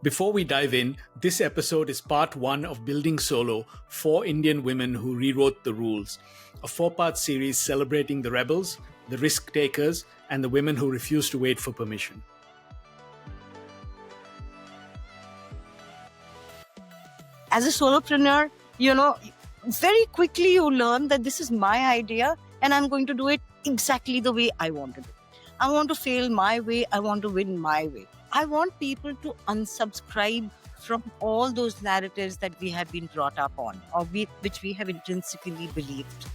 Before we dive in, this episode is part one of Building Solo, 4 Indian women who rewrote the rules, a 4-part series celebrating the rebels, the risk takers, and the women who refuse to wait for permission. As a solopreneur, very quickly you learn that this is my idea and I'm going to do it exactly the way I want to do it. I want to fail my way. I want to win my way. I want people to unsubscribe from all those narratives that we have been brought up on or which we have intrinsically believed.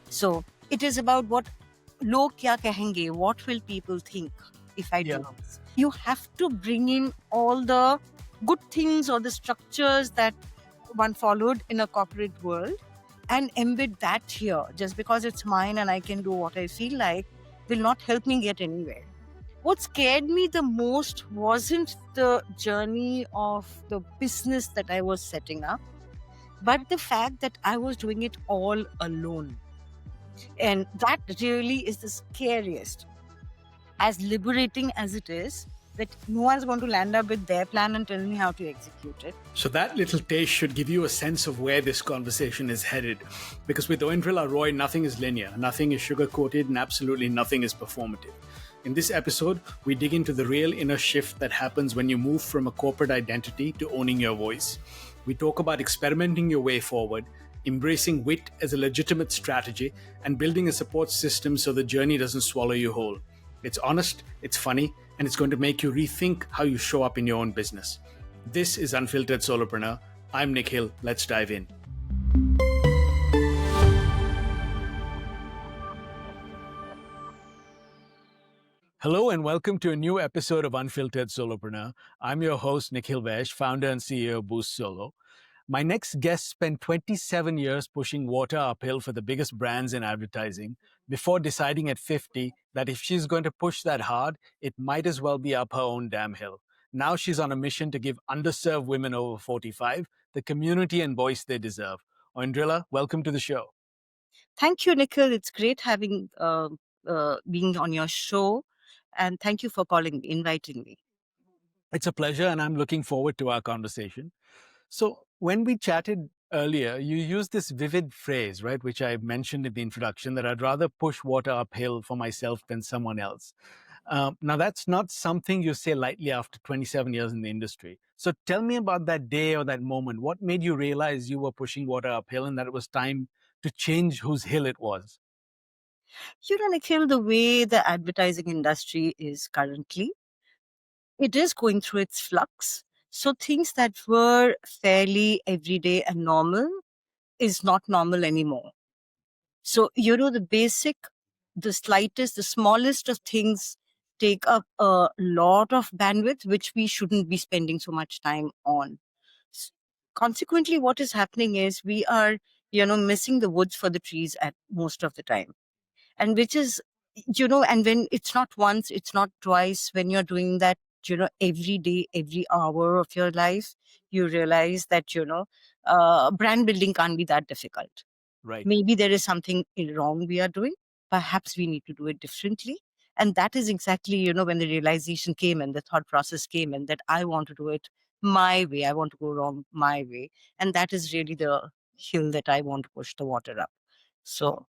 So it is about what log kya kahenge, what will people think if I do this? You have to bring in all the good things or the structures that one followed in a corporate world and embed that here. Just because it's mine and I can do what I feel like will not help me get anywhere. What scared me the most wasn't the journey of the business that I was setting up, but the fact that I was doing it all alone. And that really is the scariest. As liberating as it is, that no one's going to land up with their plan and tell me how to execute it. So that little taste should give you a sense of where this conversation is headed. Because with Oindrila Roy, nothing is linear, nothing is sugar-coated, and absolutely nothing is performative. In this episode, we dig into the real inner shift that happens when you move from a corporate identity to owning your voice. We talk about experimenting your way forward, embracing wit as a legitimate strategy, and building a support system so the journey doesn't swallow you whole. It's honest, it's funny, and it's going to make you rethink how you show up in your own business. This is Unfiltered Solopreneur. I'm Nikhil. Let's dive in. Hello and welcome to a new episode of Unfiltered Solopreneur. I'm your host, Nikhil Vaish, founder and CEO of Boost Solo. My next guest spent 27 years pushing water uphill for the biggest brands in advertising before deciding at 50 that if she's going to push that hard, it might as well be up her own damn hill. Now she's on a mission to give underserved women over 45 the community and voice they deserve. Oindrila, welcome to the show. Thank you, Nikhil. It's great having being on your show. And thank you for inviting me. It's a pleasure, and I'm looking forward to our conversation. So when we chatted earlier, you used this vivid phrase, right, which I mentioned in the introduction, that I'd rather push water uphill for myself than someone else. Now, that's not something you say lightly after 27 years in the industry. So tell me about that day or that moment. What made you realize you were pushing water uphill and that it was time to change whose hill it was? Nikhil, the way the advertising industry is currently, it is going through its flux. So things that were fairly everyday and normal is not normal anymore. So, the basic, the slightest, the smallest of things take up a lot of bandwidth, which we shouldn't be spending so much time on. Consequently, what is happening is we are, missing the woods for the trees at most of the time. And which is, and when it's not once, it's not twice, when you're doing that, every day, every hour of your life, you realize that, brand building can't be that difficult. Right. Maybe there is something wrong we are doing. Perhaps we need to do it differently. And that is exactly, when the realization came and the thought process came and that I want to do it my way. I want to go wrong my way. And that is really the hill that I want to push the water up. So.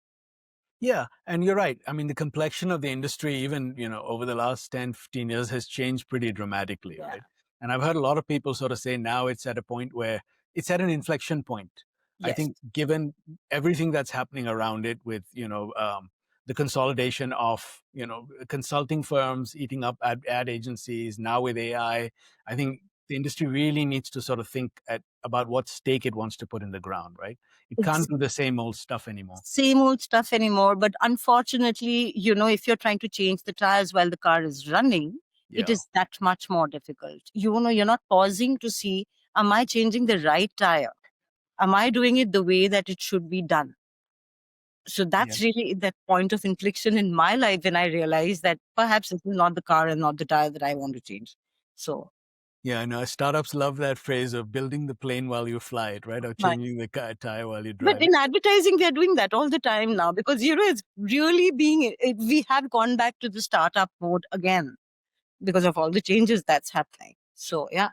Yeah, and you're right. I mean, the complexion of the industry, even, over the last 10, 15 years has changed pretty dramatically, right? And I've heard a lot of people sort of say now it's at a point where it's at an inflection point. Yes. I think given everything that's happening around it with, the consolidation of, consulting firms eating up ad agencies, now with AI, I think the industry really needs to sort of think about what stake it wants to put in the ground, right? It can't do the same old stuff anymore. But unfortunately, if you're trying to change the tires while the car is running, it is that much more difficult. You're not pausing to see, am I changing the right tire? Am I doing it the way that it should be done? So that's really that point of inflection in my life when I realized that perhaps it's not the car and not the tire that I want to change. So. Yeah, I know. Startups love that phrase of building the plane while you fly it, right? Or changing the tire while you drive. But in advertising, they're doing that all the time now because, it's really we have gone back to the startup mode again because of all the changes that's happening. So, yeah.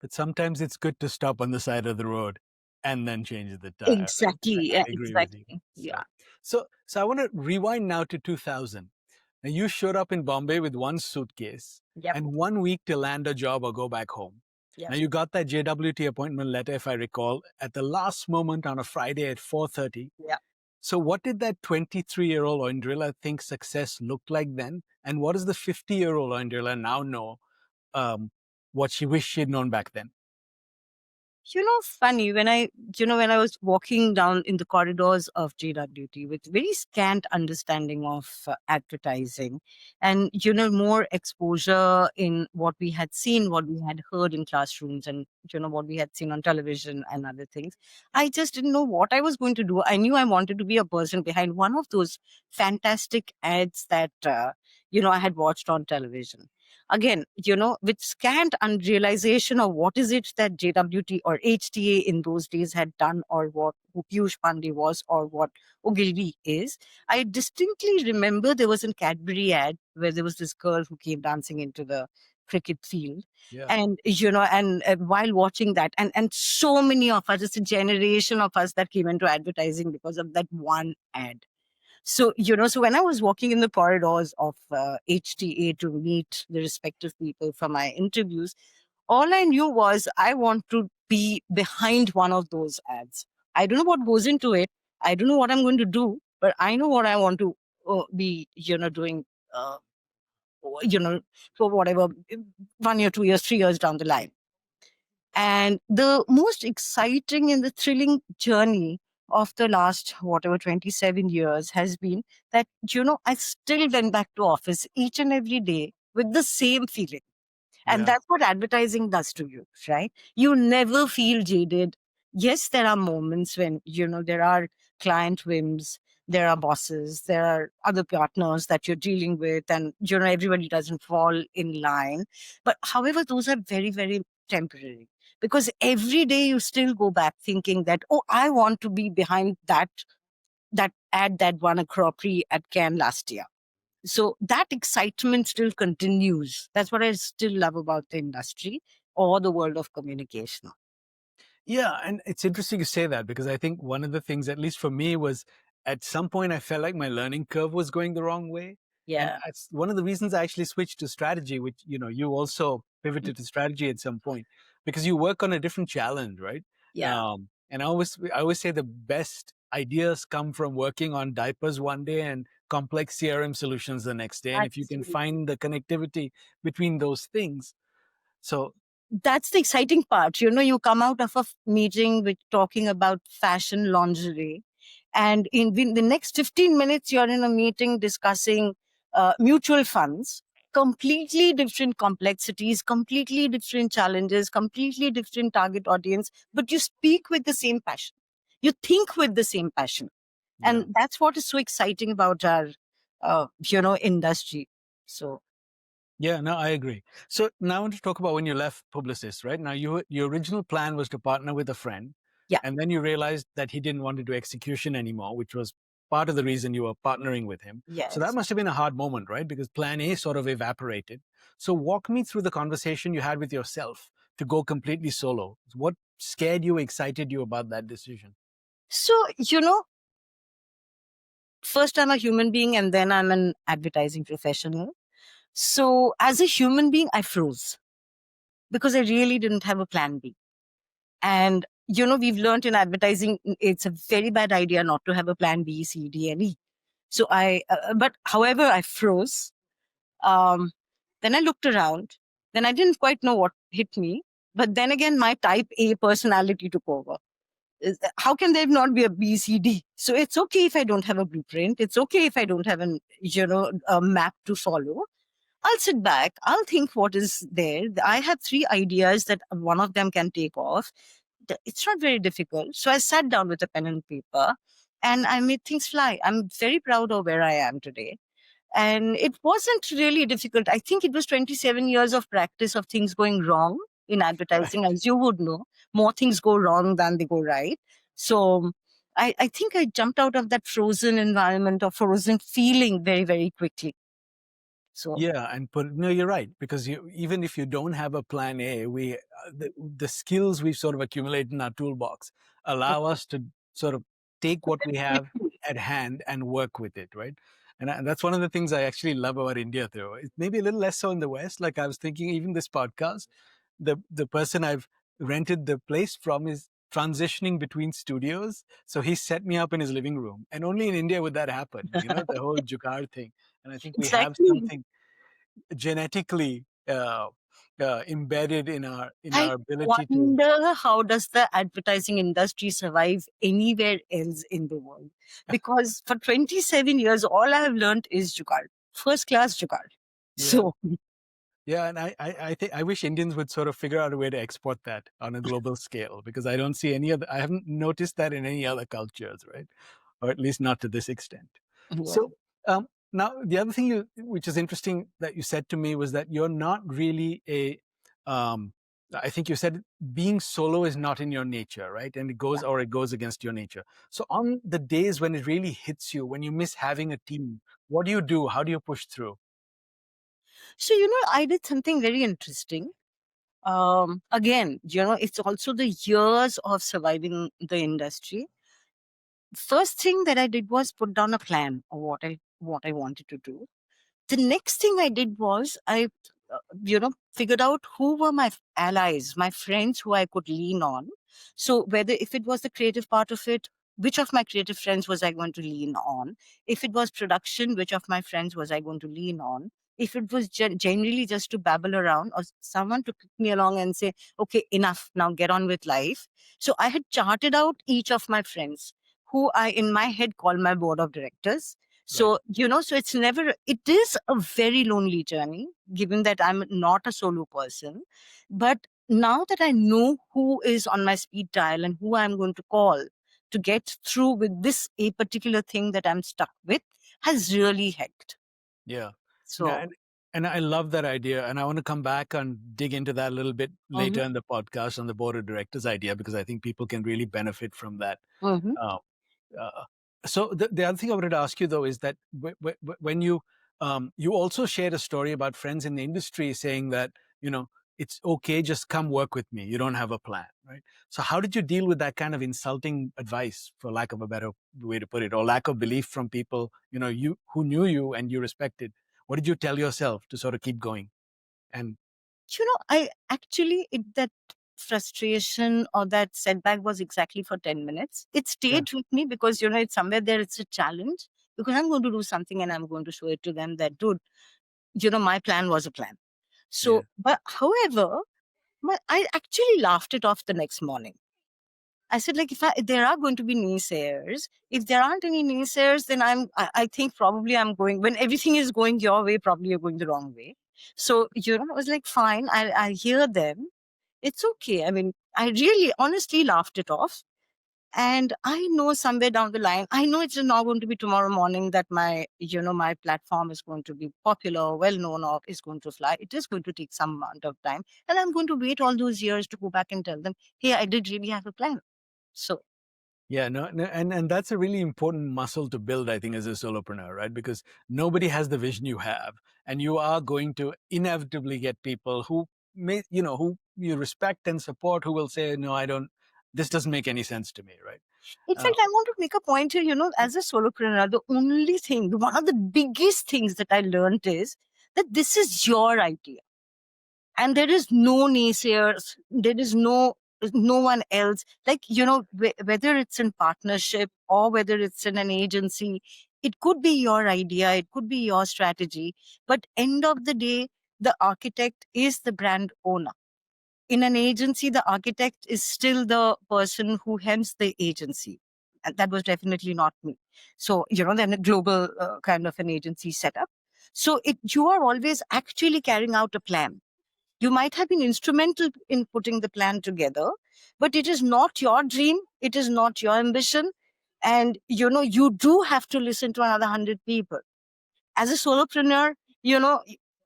But sometimes it's good to stop on the side of the road and then change the tire. Right? Exactly. I Yeah, agree with you. exactly. Yeah. So I want to rewind now to 2000. Now you showed up in Bombay with one suitcase Yep. and 1 week to land a job or go back home. Yep. Now you got that JWT appointment letter, if I recall, at the last moment on a Friday at 4:30. Yeah. So what did that 23-year-old Oindrila think success looked like then? And what does the 50-year-old Oindrila now know what she wished she'd known back then? Funny, when I was walking down in the corridors of JWT with very scant understanding of advertising and, more exposure in what we had seen, what we had heard in classrooms and, what we had seen on television and other things, I just didn't know what I was going to do. I knew I wanted to be a person behind one of those fantastic ads that, I had watched on television. Again, with scant unrealization of what is it that JWT or HTA in those days had done, or what who Piyush Pandey was, or what Ogilvy is, I distinctly remember there was a Cadbury ad where there was this girl who came dancing into the cricket field. Yeah. And, and while watching that, and so many of us, it's a generation of us that came into advertising because of that one ad. So, so when I was walking in the corridors of HTA to meet the respective people for my interviews, all I knew was I want to be behind one of those ads. I don't know what goes into it. I don't know what I'm going to do, but I know what I want to be, doing, for whatever, 1 year, 2 years, 3 years down the line. And the most exciting and the thrilling journey of the last, 27 years has been that, I still went back to office each and every day with the same feeling. And that's what advertising does to you, right? You never feel jaded. Yes, there are moments when, there are client whims, there are bosses, there are other partners that you're dealing with, and, everybody doesn't fall in line. But however, those are very, very temporary, because every day you still go back thinking that, oh, I want to be behind that ad that won a Grand Prix at Cannes last year. So that excitement still continues. That's what I still love about the industry or the world of communication. Yeah, and it's interesting you say that, because I think one of the things, at least for me, was at some point I felt like my learning curve was going the wrong way. And Yeah. that's one of the reasons I actually switched to strategy, which, you also pivoted to strategy at some point, because you work on a different challenge, right? Yeah. And I always say the best ideas come from working on diapers one day and complex CRM solutions the next day. And if you can find the connectivity between those things. So that's the exciting part. You come out of a meeting with talking about fashion lingerie, and in the next 15 minutes, you're in a meeting discussing mutual funds, completely different complexities, completely different challenges, completely different target audience, but you speak with the same passion. You think with the same passion. And that's what is so exciting about our, industry. So. Yeah, no, I agree. So now I want to talk about when you left Publicis, right? Now, your original plan was to partner with a friend. Yeah. And then you realized that he didn't want to do execution anymore, which was part of the reason you were partnering with him. Yes. So that must have been a hard moment, right? Because plan A sort of evaporated. So walk me through the conversation you had with yourself to go completely solo. What scared you, excited you about that decision? So, first I'm a human being and then I'm an advertising professional. So as a human being, I froze because I really didn't have a plan B. And, we've learned in advertising, it's a very bad idea not to have a plan B, C, D, and E. So but however, I froze. Then I looked around. Then I didn't quite know what hit me. But then again, my type A personality took over. How can there not be a B, C, D? So it's okay if I don't have a blueprint. It's okay if I don't have a map to follow. I'll sit back. I'll think what is there. I have 3 ideas that one of them can take off. It's not very difficult. So I sat down with a pen and paper and I made things fly. I'm very proud of where I am today. And it wasn't really difficult. I think it was 27 years of practice of things going wrong in advertising. As you would know, more things go wrong than they go right. So I think I jumped out of that frozen environment or frozen feeling very, very quickly. So yeah, and no, you're right, because even if you don't have a plan A, the skills we've sort of accumulated in our toolbox allow us to sort of take what we have at hand and work with it, right? And that's one of the things I actually love about India, though. It's maybe a little less so in the West. Like I was thinking, even this podcast, the person I've rented the place from is transitioning between studios. So he set me up in his living room. And only in India would that happen, the whole 𝗦𝗘𝗥𝗧 thing. And I think we have Exactly. something genetically embedded in our I ability to. wonder how does the advertising industry survive anywhere else in the world? Because for 27 years, all I have learned is jugaad, first class jugaad. Yeah. So Yeah, and I think I wish Indians would sort of figure out a way to export that on a global scale, because I don't see any other. I haven't noticed that in any other cultures, right? Or at least not to this extent. yeah. So now the other thing which is interesting that you said to me was that you're not really a. I think you said being solo is not in your nature, right? And it goes against your nature. So on the days when it really hits you, when you miss having a team, what do you do? How do you push through? So, I did something very interesting. Again, it's also the years of surviving the industry. First thing that I did was put down a plan of what I wanted to do. The next thing I did was I, figured out who were my allies, my friends who I could lean on. So whether if it was the creative part of it, which of my creative friends was I going to lean on? If it was production, which of my friends was I going to lean on? If it was generally just to babble around or someone to kick me along and say, okay, enough, now get on with life. So I had charted out each of my friends who I, in my head, call my board of directors. So, so it is a very lonely journey, given that I'm not a solo person. But now that I know who is on my speed dial and who I'm going to call to get through with this a particular thing that I'm stuck with has really helped. Yeah. So, And I love that idea. And I want to come back and dig into that a little bit mhm, later in the podcast on the board of directors idea, because I think people can really benefit from that. mhm. Uh, uh, so the other thing I wanted to ask you, though, is that when you also shared a story about friends in the industry saying that, it's okay, just come work with me. You don't have a plan, right? So how did you deal with that kind of insulting advice, for lack of a better way to put it, or lack of belief from people, you who knew you and you respected? What did you tell yourself to sort of keep going? And I actually, that frustration or that setback was exactly for 10 minutes. It yeah, stayed with me because, it's somewhere there, it's a challenge because I'm going to do something and I'm going to show it to them that, dude, my plan was a plan. yeah, So, but however, I actually laughed it off the next morning. I said, like, if there are going to be naysayers, if there aren't any naysayers, then I think probably I'm going, when everything is going your way, probably you're going the wrong way. So, I was like, fine, I hear them. It's okay. I mean, I really honestly laughed it off. And I know somewhere down the line, I know it's not going to be tomorrow morning that my platform is going to be popular, well known, or is going to fly. It is going to take some amount of time. And I'm going to wait all those years to go back and tell them, hey, I did really have a plan. So, yeah, no, and that's a really important muscle to build, I think, as a solopreneur, right? Because nobody has the vision you have, and you are going to inevitably get people who who you respect and support, who will say, no, I don't, this doesn't make any sense to me, right? in fact, I want to make a point here, as a solopreneur, the only thing, one of the biggest things that I learned is that this is your idea. And there is no naysayers, there is no one else, like whether it's in partnership or whether it's in an agency, it could be your idea, it could be your strategy, but end of the day, the architect is the brand owner. In an agency, the architect is still the person who hems the agency, and that was definitely not me. So then a global kind of an agency setup, so you are always actually carrying out a plan. You might have been instrumental in putting the plan together, but it is not your dream. It is not your ambition. And, you do have to listen to another 100 people. As a solopreneur,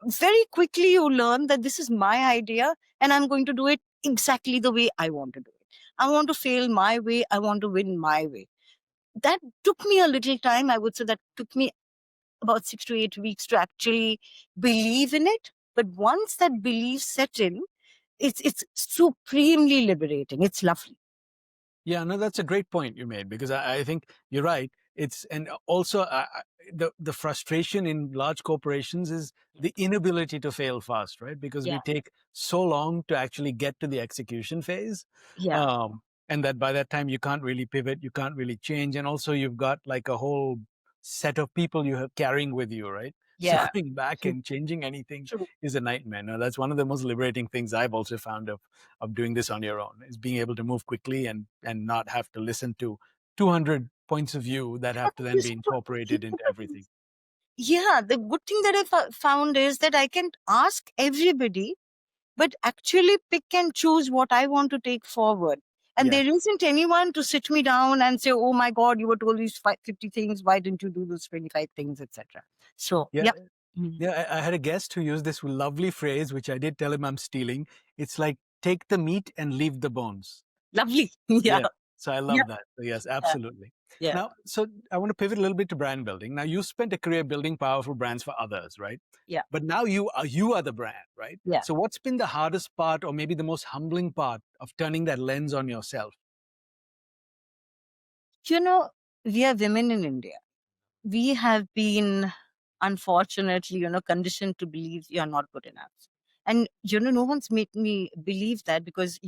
very quickly you learn that this is my idea and I'm going to do it exactly the way I want to do it. I want to fail my way. I want to win my way. That took me a little time. I would say that took me about 6 to 8 weeks to actually believe in it. But once that belief set in, It's supremely liberating. It's lovely. Yeah, no, that's a great point you made, because I think you're right. And also the frustration in large corporations is the inability to fail fast, right? Because we Yeah. take so long to actually get to the execution phase. Yeah. Um, and that by that time you can't really pivot, you can't really change. And also you've got like a whole set of people you have carrying with you, right? So Yeah. going back True. and changing anything True. is a nightmare. Now, that's one of the most liberating things I've also found of doing this on your own, is being able to move quickly and not have to listen to 200 points of view that have to then be incorporated into everything. Yeah, the good thing that I found is that I can ask everybody, but actually pick and choose what I want to take forward. And Yeah. there isn't anyone to sit me down and say, "Oh my God, you were told these 50 things. Why didn't you do those 25 things, etc." So, Yeah. yeah. Mm. Yeah. I had a guest who used this lovely phrase, which I did tell him I'm stealing. It's like, take the meat and leave the bones. Lovely. Yeah. Yeah. So I Yeah. love that. So yes, absolutely. Yeah. Now, so I want to pivot a little bit to brand building. Now, you spent a career building powerful brands for others, right? Yeah. But now you are the brand, right? Yeah. So what's been the hardest part, or maybe the most humbling part of turning that lens on yourself? You know, we are women in India. We have been, unfortunately, conditioned to believe you are not good enough. And, no one's made me believe that because,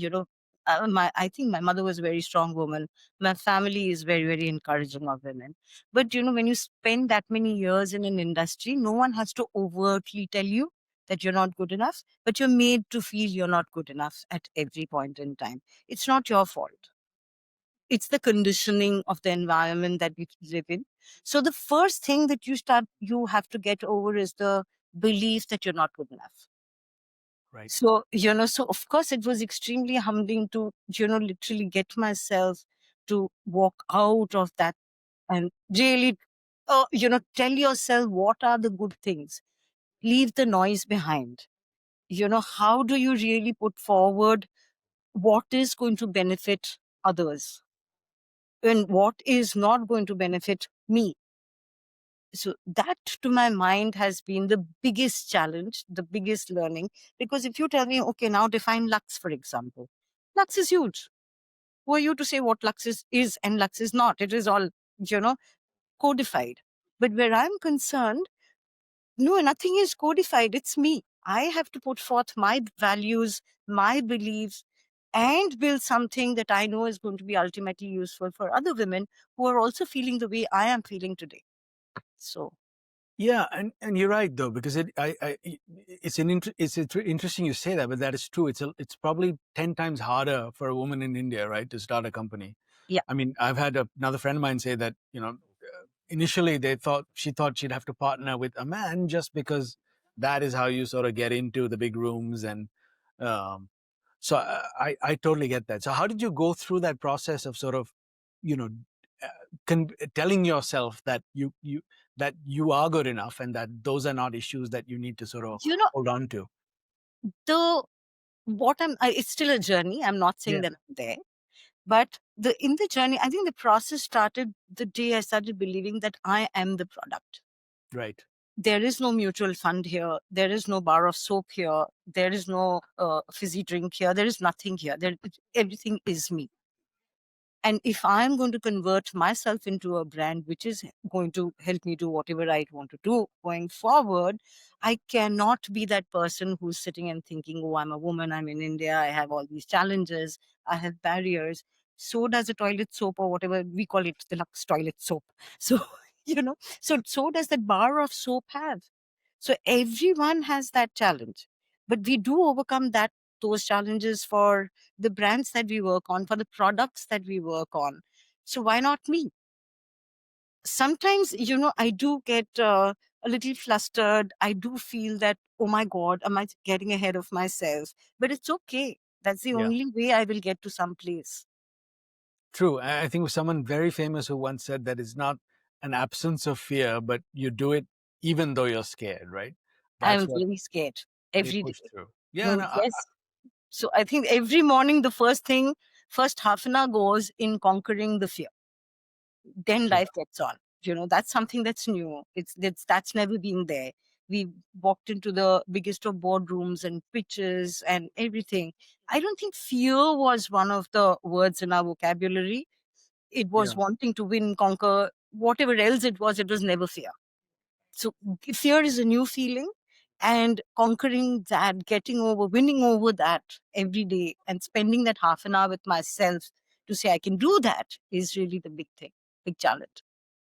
I think my mother was a very strong woman. My family is very, very encouraging of women. But, when you spend that many years in an industry, no one has to overtly tell you that you're not good enough, but you're made to feel you're not good enough at every point in time. It's not your fault. It's the conditioning of the environment that we live in. So the first thing that you have to get over is the belief that you're not good enough. Right. So, so of course it was extremely humbling to, literally get myself to walk out of that and really, tell yourself what are the good things. Leave the noise behind. How do you really put forward what is going to benefit others? And what is not going to benefit me. So that, to my mind, has been the biggest challenge, the biggest learning. Because if you tell me, okay, now define Lux, for example, Lux is huge. Who are you to say what Lux is and Lux is not? It is all, codified. But where I'm concerned, no, nothing is codified. It's me. I have to put forth my values, my beliefs, and build something that I know is going to be ultimately useful for other women who are also feeling the way I am feeling today. So, Yeah, and you're right though, because it's interesting you say that, but that is true. It's probably 10 times harder for a woman in India, right, to start a company. yeah, I mean, I've had another friend of mine say that, initially she thought she'd have to partner with a man just because that is how you sort of get into the big rooms. And um, so I totally get that. So how did you go through that process of sort of, you know, telling yourself that you are good enough, and that those are not issues that you need to sort of you know, hold on to? the it's still a journey. I'm not saying Yeah. that I'm there, but in the journey, I think the process started the day I started believing that I am the product. Right. There is no mutual fund here. There is no bar of soap here. There is no fizzy drink here. There is nothing here. Everything is me. And if I'm going to convert myself into a brand which is going to help me do whatever I want to do going forward, I cannot be that person who's sitting and thinking, oh, I'm a woman, I'm in India, I have all these challenges, I have barriers. So does a toilet soap, or whatever we call it, the Lux toilet soap. So, so does that bar of soap have. So everyone has that challenge. But we do overcome those challenges for the brands that we work on, for the products that we work on. So why not me? Sometimes, I do get a little flustered. I do feel that, oh my God, am I getting ahead of myself? But it's okay. That's the Yeah. only way I will get to some place. True. I think it was someone very famous who once said that it's not an absence of fear, but you do it even though you're scared, right? That's I'm what very scared they every push day. through. Yeah, No, no, yes. So I think every morning, the first half an hour goes in conquering the fear. Then yeah. life gets on. That's something that's new. That's never been there. We walked into the biggest of boardrooms and pitches and everything. I don't think fear was one of the words in our vocabulary. It was wanting to win, conquer, whatever else it was never fear. So fear is a new feeling, and conquering that, getting over, winning over that every day and spending that half an hour with myself to say I can do that is really the big thing, big challenge.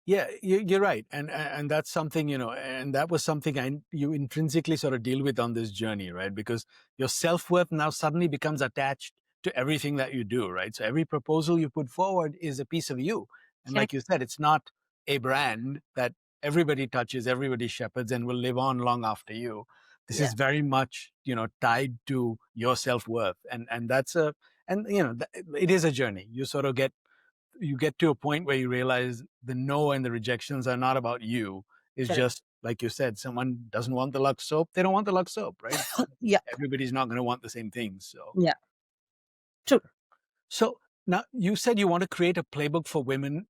Yeah, you're right, and that's something, and that was something you intrinsically sort of deal with on this journey, right? Because your self-worth now suddenly becomes attached to everything that you do, right? So every proposal you put forward is a piece of you, and like you said, it's not a brand that everybody touches, everybody shepherds, and will live on long after you. This is very much, tied to your self-worth, and that's it is a journey. You get to a point where you realize the no and the rejections are not about you. It's just, like you said, someone doesn't want the Lux soap. They don't want the Lux soap, right? Everybody's not going to want the same things. So, True. So now you said you want to create a playbook for women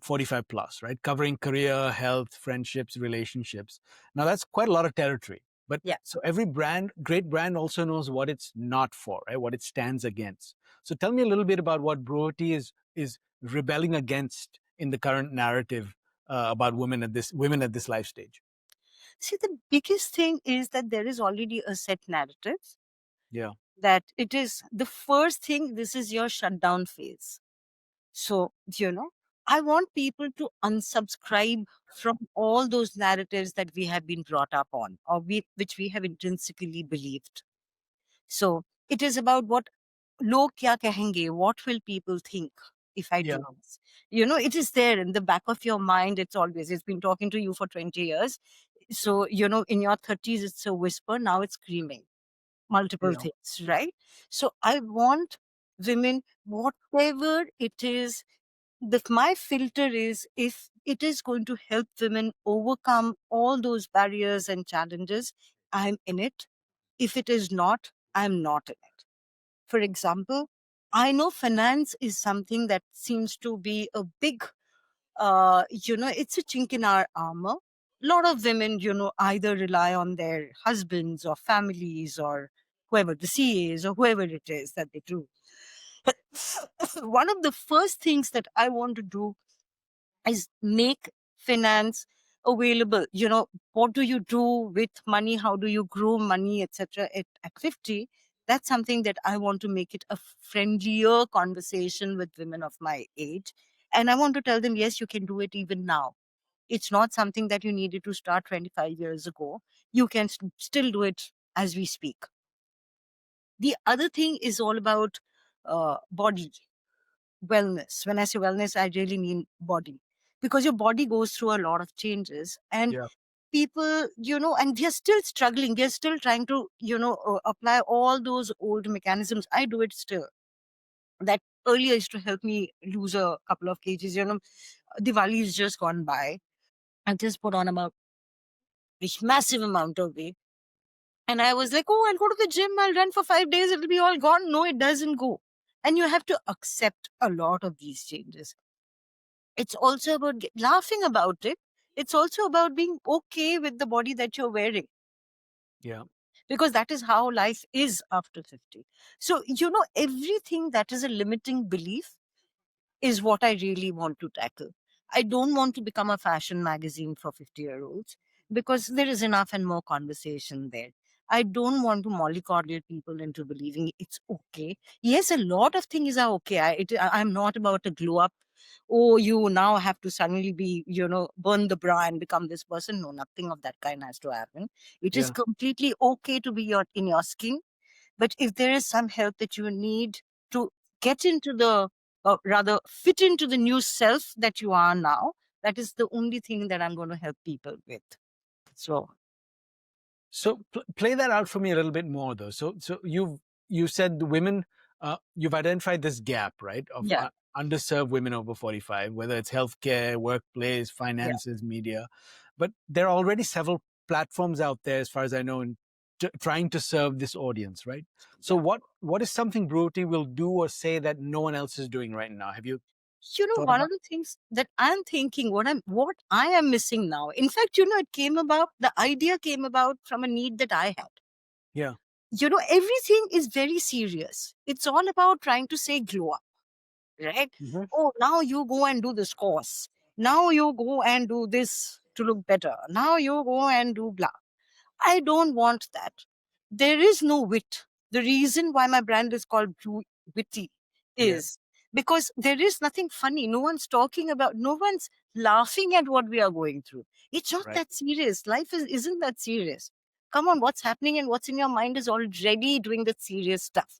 45 plus, right? Covering career, health, friendships, relationships. Now that's quite a lot of territory. But so every great brand also knows what it's not for, right? What it stands against. So tell me a little bit about what Brewity is rebelling against in the current narrative about women at this life stage. See, the biggest thing is that there is already a set narrative. Yeah. That it is the first thing, this is your shutdown phase. So, I want people to unsubscribe from all those narratives that we have been brought up on, or which we have intrinsically believed. So it is about what log kya kahenge, what will people think if I do this? It is there in the back of your mind. It's been talking to you for 20 years. So, in your 30s, it's a whisper. Now it's screaming multiple things, right? So I want women, whatever it is, my filter is, if it is going to help women overcome all those barriers and challenges, I'm in it. If it is not, I'm not in it. For example, I know finance is something that seems to be a big, it's a chink in our armor. A lot of women, either rely on their husbands or families or whoever, the CAs or whoever it is that they do. But one of the first things that I want to do is make finance available. What do you do with money? How do you grow money, etc. At 50? That's something that I want to make it a friendlier conversation with women of my age. And I want to tell them, yes, you can do it even now. It's not something that you needed to start 25 years ago. You can still do it as we speak. The other thing is all about body wellness. When I say wellness, I really mean body, because your body goes through a lot of changes, and people, and we are still struggling. We are still trying to, apply all those old mechanisms. I do it still. That earlier used to help me lose a couple of kgs. Diwali is just gone by. I just put on about this massive amount of weight. And I was like, oh, I'll go to the gym, I'll run for 5 days, it'll be all gone. No, it doesn't go. And you have to accept a lot of these changes. It's also about laughing about it. It's also about being okay with the body that you're wearing. Yeah. Because that is how life is after 50. So, everything that is a limiting belief is what I really want to tackle. I don't want to become a fashion magazine for 50-year-olds, because there is enough and more conversation there. I don't want to mollycoddle people into believing it's okay. Yes, a lot of things are okay. I'm not about to glow up. Oh, you now have to suddenly be, burn the bra and become this person. No, nothing of that kind has to happen. It is completely okay to be in your skin. But if there is some help that you need to get into rather fit into the new self that you are now, that is the only thing that I'm going to help people with. So play that out for me a little bit more, though. So you said the women, you've identified this gap, right, of underserved women over 45, whether it's healthcare, workplace, finances, media. But there are already several platforms out there, as far as I know, in trying to serve this audience, right? So what is something Brewity will do or say that no one else is doing right now? Have you thought One about? of the things that I'm thinking, what I am missing now. In fact, the idea came about from a need that I had. Yeah. Everything is very serious. It's all about trying to say glow up, right? Mhm. Oh, now you go and do this course. Now you go and do this to look better. Now you go and do blah. I don't want that. There is no wit. The reason why my brand is called Witty Yeah. is because there is nothing funny. No one's talking about, no one's laughing at what we are going through. It's not Right. that serious. Life isn't that serious. Come on, what's happening and what's in your mind is already doing that serious stuff.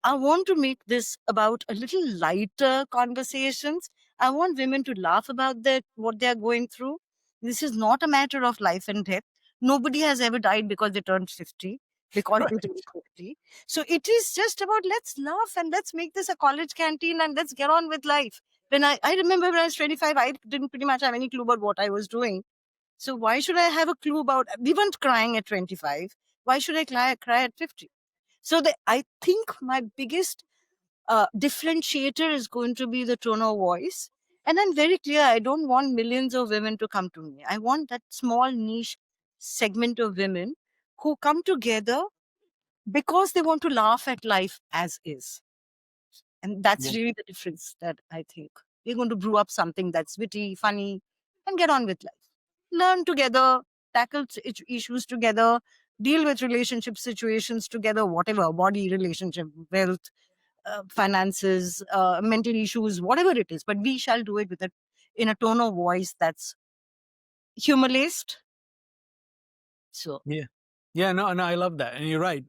I want to make this about a little lighter conversations. I want women to laugh about what they're going through. This is not a matter of life and death. Nobody has ever died because they turned 50, because they turned 50. So it is just about let's laugh and let's make this a college canteen and let's get on with life. I remember when I was 25, I didn't pretty much have any clue about what I was doing. So why should I have a clue about, we weren't crying at 25. Why should I cry at 50? So I think my biggest differentiator is going to be the tone of voice. And I'm very clear, I don't want millions of women to come to me. I want that small niche segment of women who come together because they want to laugh at life as is. And Yeah. that's really the difference that I think. We're going to brew up something that's witty, funny, and get on with life. Learn together, tackle issues together, deal with relationship situations together, whatever, body, relationship, wealth, finances, mental issues, whatever it is. But we shall do it in a tone of voice that's humorless. So, Yeah. Yeah, no, I love that, and you're right.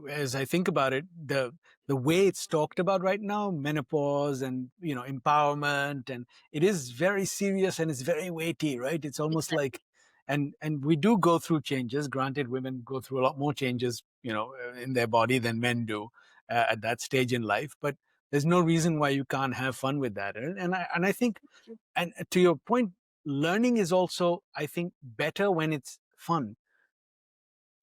As I think about it, the way it's talked about right now, menopause and empowerment, and it is very serious and it's very weighty, right? It's almost exactly. like, and we do go through changes. Granted, women go through a lot more changes, in their body than men do at that stage in life. But there's no reason why you can't have fun with that, and I think, and to your point, learning is also, I think, better when it's fun.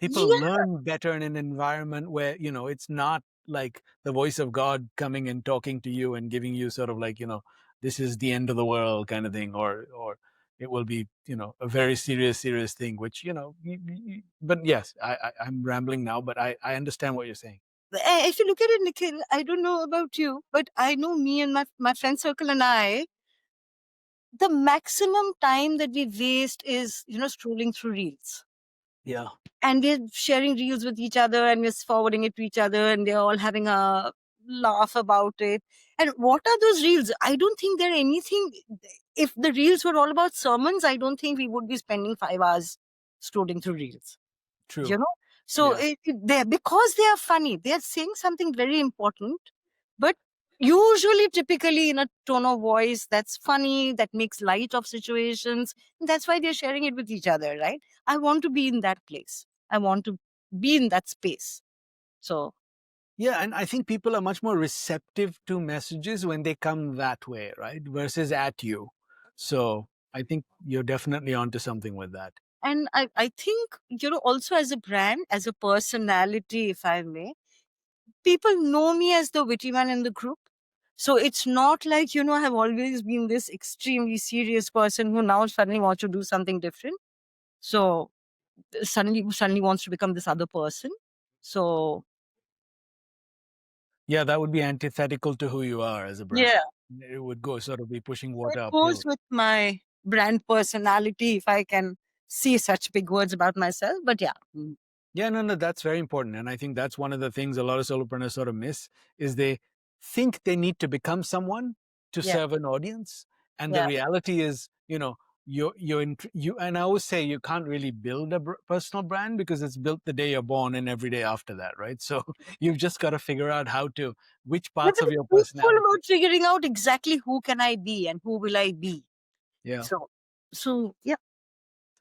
People Yeah. learn better in an environment where it's not like the voice of God coming and talking to you and giving you sort of like, this is the end of the world kind of thing, or it will be a very serious thing, which but yes, I'm rambling now, but I understand what you're saying. If you look at it, Nikhil, I don't know about you, but I know me and my friend circle and I, the maximum time that we waste is, scrolling through reels. Yeah. And we're sharing reels with each other and we're forwarding it to each other and they're all having a laugh about it. And what are those reels? I don't think they're anything. If the reels were all about sermons, I don't think we would be spending 5 hours scrolling through reels. True. So Yeah. they're, because they are funny, they're saying something very important, but usually typically in a tone of voice that's funny, that makes light of situations. And that's why they're sharing it with each other, right? I want to be in that place. I want to be in that space. So Yeah, and I think people are much more receptive to messages when they come that way, right? Versus at you. So I think you're definitely onto something with that. and I think, also as a brand, as a personality, if I may, people know me as the witty one in the group. So it's not like, I have always been this extremely serious person who now suddenly wants to do something different. So suddenly wants to become this other person. So Yeah, that would be antithetical to who you are as a brand. yeah, It would go sort of be pushing it water goes uphill. with my brand personality, if I can see such big words about myself. But yeah. Yeah, no, that's very important. And I think that's one of the things a lot of solopreneurs sort of miss is they think they need to become someone to Yeah. serve an audience. And the Yeah. reality is, you, and I always say you can't really build a personal brand because it's built the day you're born and every day after that, right? So you've just got to figure out which You're parts of very your truthful personality. about figuring out exactly who can I be and who will I be. Yeah. So yeah.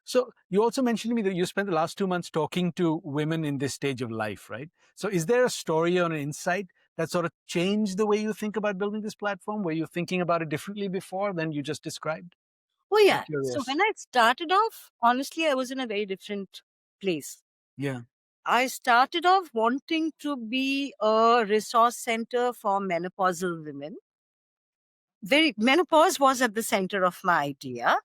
So you also mentioned to me that you spent the last 2 months talking to women in this stage of life, right? So is there a story or an insight that sort of changed the way you think about building this platform? Were you thinking about it differently before than you just described? Oh I'm yeah. So curious. when I started off, honestly, I was in a very different place. Yeah. I started off wanting to be a resource center for menopausal women. menopause was at the center of my idea.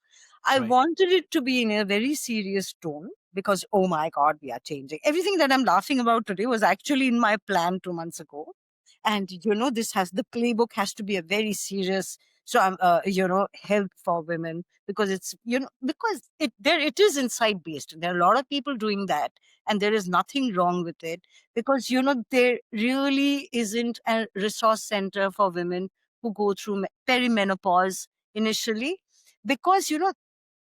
I Right. wanted it to be in a very serious tone because, oh my God, we are changing. Everything that I'm laughing about today was actually in my plan 2 months ago. And, the playbook has to be a very serious, so I'm, help for women because it is insight based. There are a lot of people doing that and there is nothing wrong with it because, there really isn't a resource center for women who go through perimenopause initially because,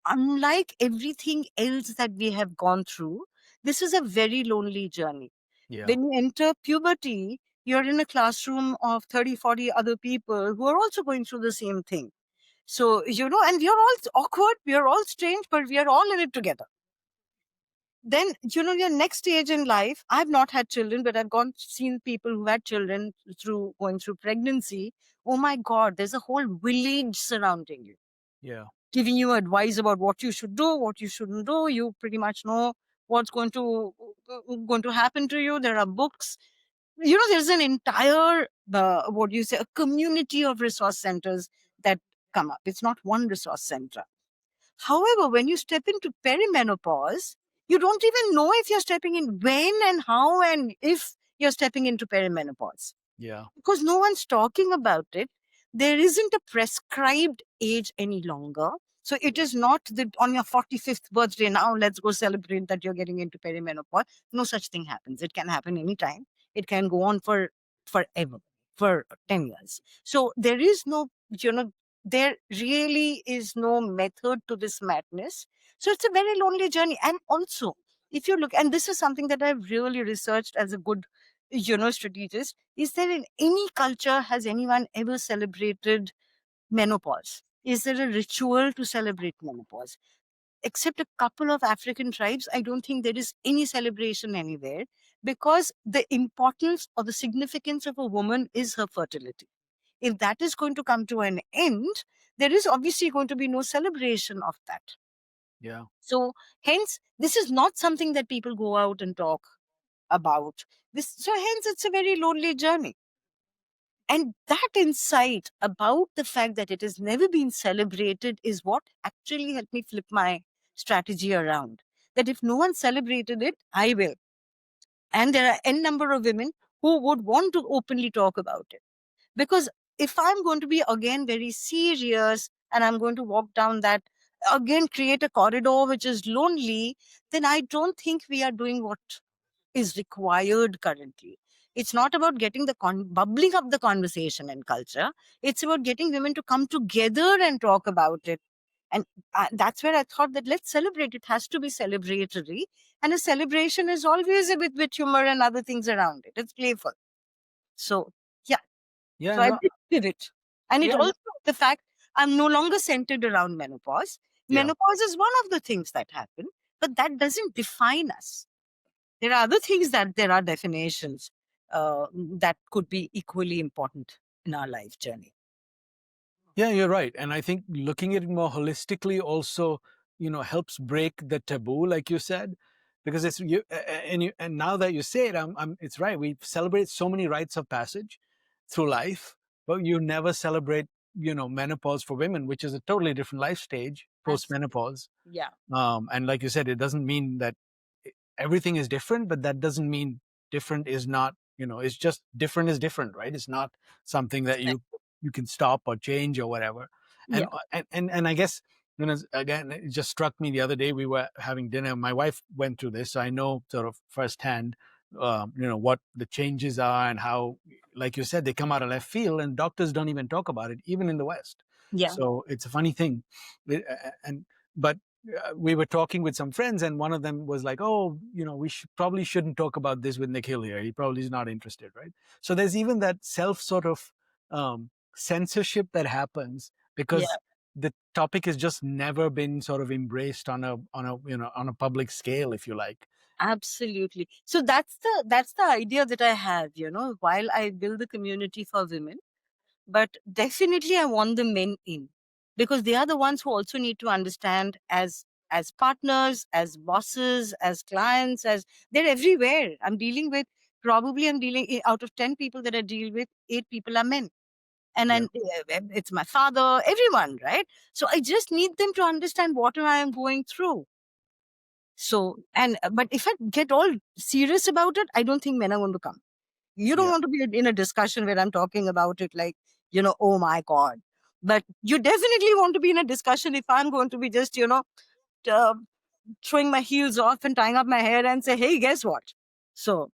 unlike everything else that we have gone through, this is a very lonely journey. Yeah. When you enter puberty, you're in a classroom of 30, 40 other people who are also going through the same thing. So, and we are all awkward, we are all strange, but we are all in it together. Then, your next stage in life, I've not had children, but I've seen people who had children going through pregnancy. Oh my God, there's a whole village surrounding you. Yeah. Giving you advice about what you should do, what you shouldn't do. You pretty much know what's going to happen to you. There are books. There's an entire a community of resource centers that come up. It's not one resource center. However, when you step into perimenopause, you don't even know if you're stepping in, when and how and if you're stepping into perimenopause Yeah. because no one's talking about it. There isn't a prescribed age any longer. So it is not that on your 45th birthday, now let's go celebrate that you're getting into perimenopause. No such thing happens. It can happen anytime. It can go on for forever, for 10 years. So there is no, there really is no method to this madness. So it's a very lonely journey. And also, if you look, and this is something that I've really researched as a good strategist, is there in any culture has anyone ever celebrated menopause? Is there a ritual to celebrate menopause? Except a couple of African tribes, I don't think there is any celebration anywhere because the importance or the significance of a woman is her fertility. If that is going to come to an end, there is obviously going to be no celebration of that. Yeah. So hence, this is not something that people go out and talk about. So hence, it's a very lonely journey. And that insight about the fact that it has never been celebrated is what actually helped me flip my strategy around. That if no one celebrated it, I will. And there are n number of women who would want to openly talk about it. Because if I'm going to be again very serious and I'm going to walk down that, again, create a corridor which is lonely, then I don't think we are doing what is required currently. It's not about getting bubbling up the conversation in culture. It's about getting women to come together and talk about it. And that's where I thought that let's celebrate. It has to be celebratory. And a celebration is always a bit with humor and other things around it. It's playful. So, yeah. Yeah. So I No. did pivot. And it Yeah. also, the fact I'm no longer centered around menopause. Yeah. Menopause is one of the things that happen, but that doesn't define us. There are other things that there are definitions that could be equally important in our life journey. Yeah, you're right. And I think looking at it more holistically also, helps break the taboo, like you said, because it's you. And now that you say it, it's right. We celebrate so many rites of passage through life, but you never celebrate, menopause for women, which is a totally different life stage post menopause. Yeah. And like you said, it doesn't mean that everything is different, but that doesn't mean different is not, it's just different is different, right? It's not something that you can stop or change or whatever. And and I guess, again, it just struck me the other day, we were having dinner. My wife went through this, so I know sort of firsthand, what the changes are and how, like you said, they come out of left field and doctors don't even talk about it, even in the West. Yeah. So it's a funny thing. But we were talking with some friends, and one of them was like, "Oh, we probably shouldn't talk about this with Nikhil here. He probably is not interested, right?" So there's even that self sort of censorship that happens because the topic has just never been sort of embraced on a public scale, if you like. Absolutely. So that's the idea that I have, while I build the community for women, but definitely I want the men in because they are the ones who also need to understand as partners, as bosses, as clients, as they're everywhere. I'm dealing out of 10 people that I deal with, 8 people are men. And then it's my father, everyone, right? So I just need them to understand what I am going through. So, but if I get all serious about it, I don't think men are going to come. You don't want to be in a discussion where I'm talking about it like, oh my God. But you definitely want to be in a discussion if I'm going to be just, uh, throwing my heels off and tying up my hair and say, hey, guess what? So,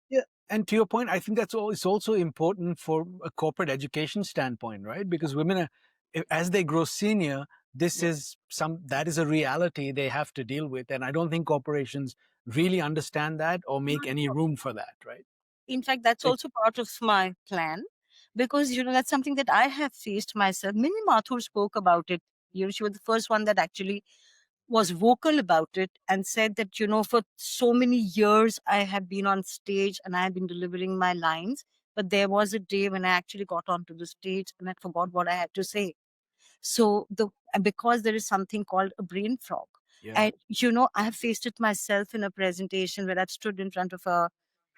yeah. And to your point, I think it's also important for a corporate education standpoint, right? Because women are, as they grow senior, that is a reality they have to deal with. And I don't think corporations really understand that or make any room for that, right? in fact, that's also part of my plan because, that's something that I have faced myself. Minnie Mathur spoke about it. She was the first one that actually was vocal about it and said that, for so many years I have been on stage and I have been delivering my lines. But there was a day when I actually got onto the stage and I forgot what I had to say. So because there is something called a brain fog. And, I have faced it myself in a presentation where I've stood in front of a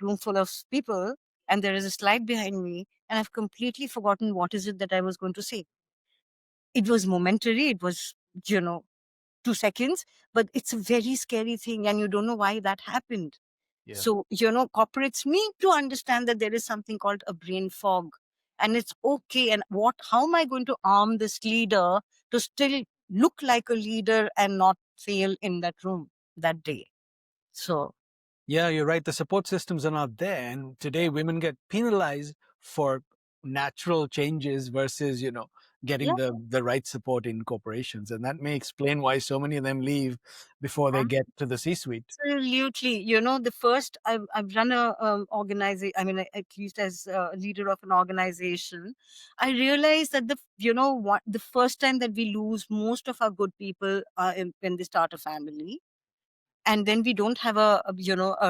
room full of people and there is a slide behind me and I've completely forgotten what is it that I was going to say. It was momentary. It was, 2 seconds, but it's a very scary thing and you don't know why that happened. Yeah. So, corporates need to understand that there is something called a brain fog and it's okay. And how am I going to arm this leader to still look like a leader and not fail in that room that day? So, yeah, you're right. The support systems are not there. And today women get penalized for natural changes versus, getting the right support in corporations. And that may explain why so many of them leave before they get to the C-suite. Absolutely. The first I've run a organization. I mean, at least as a leader of an organization, I realized that the first time that we lose most of our good people when they start a family, and then we don't have a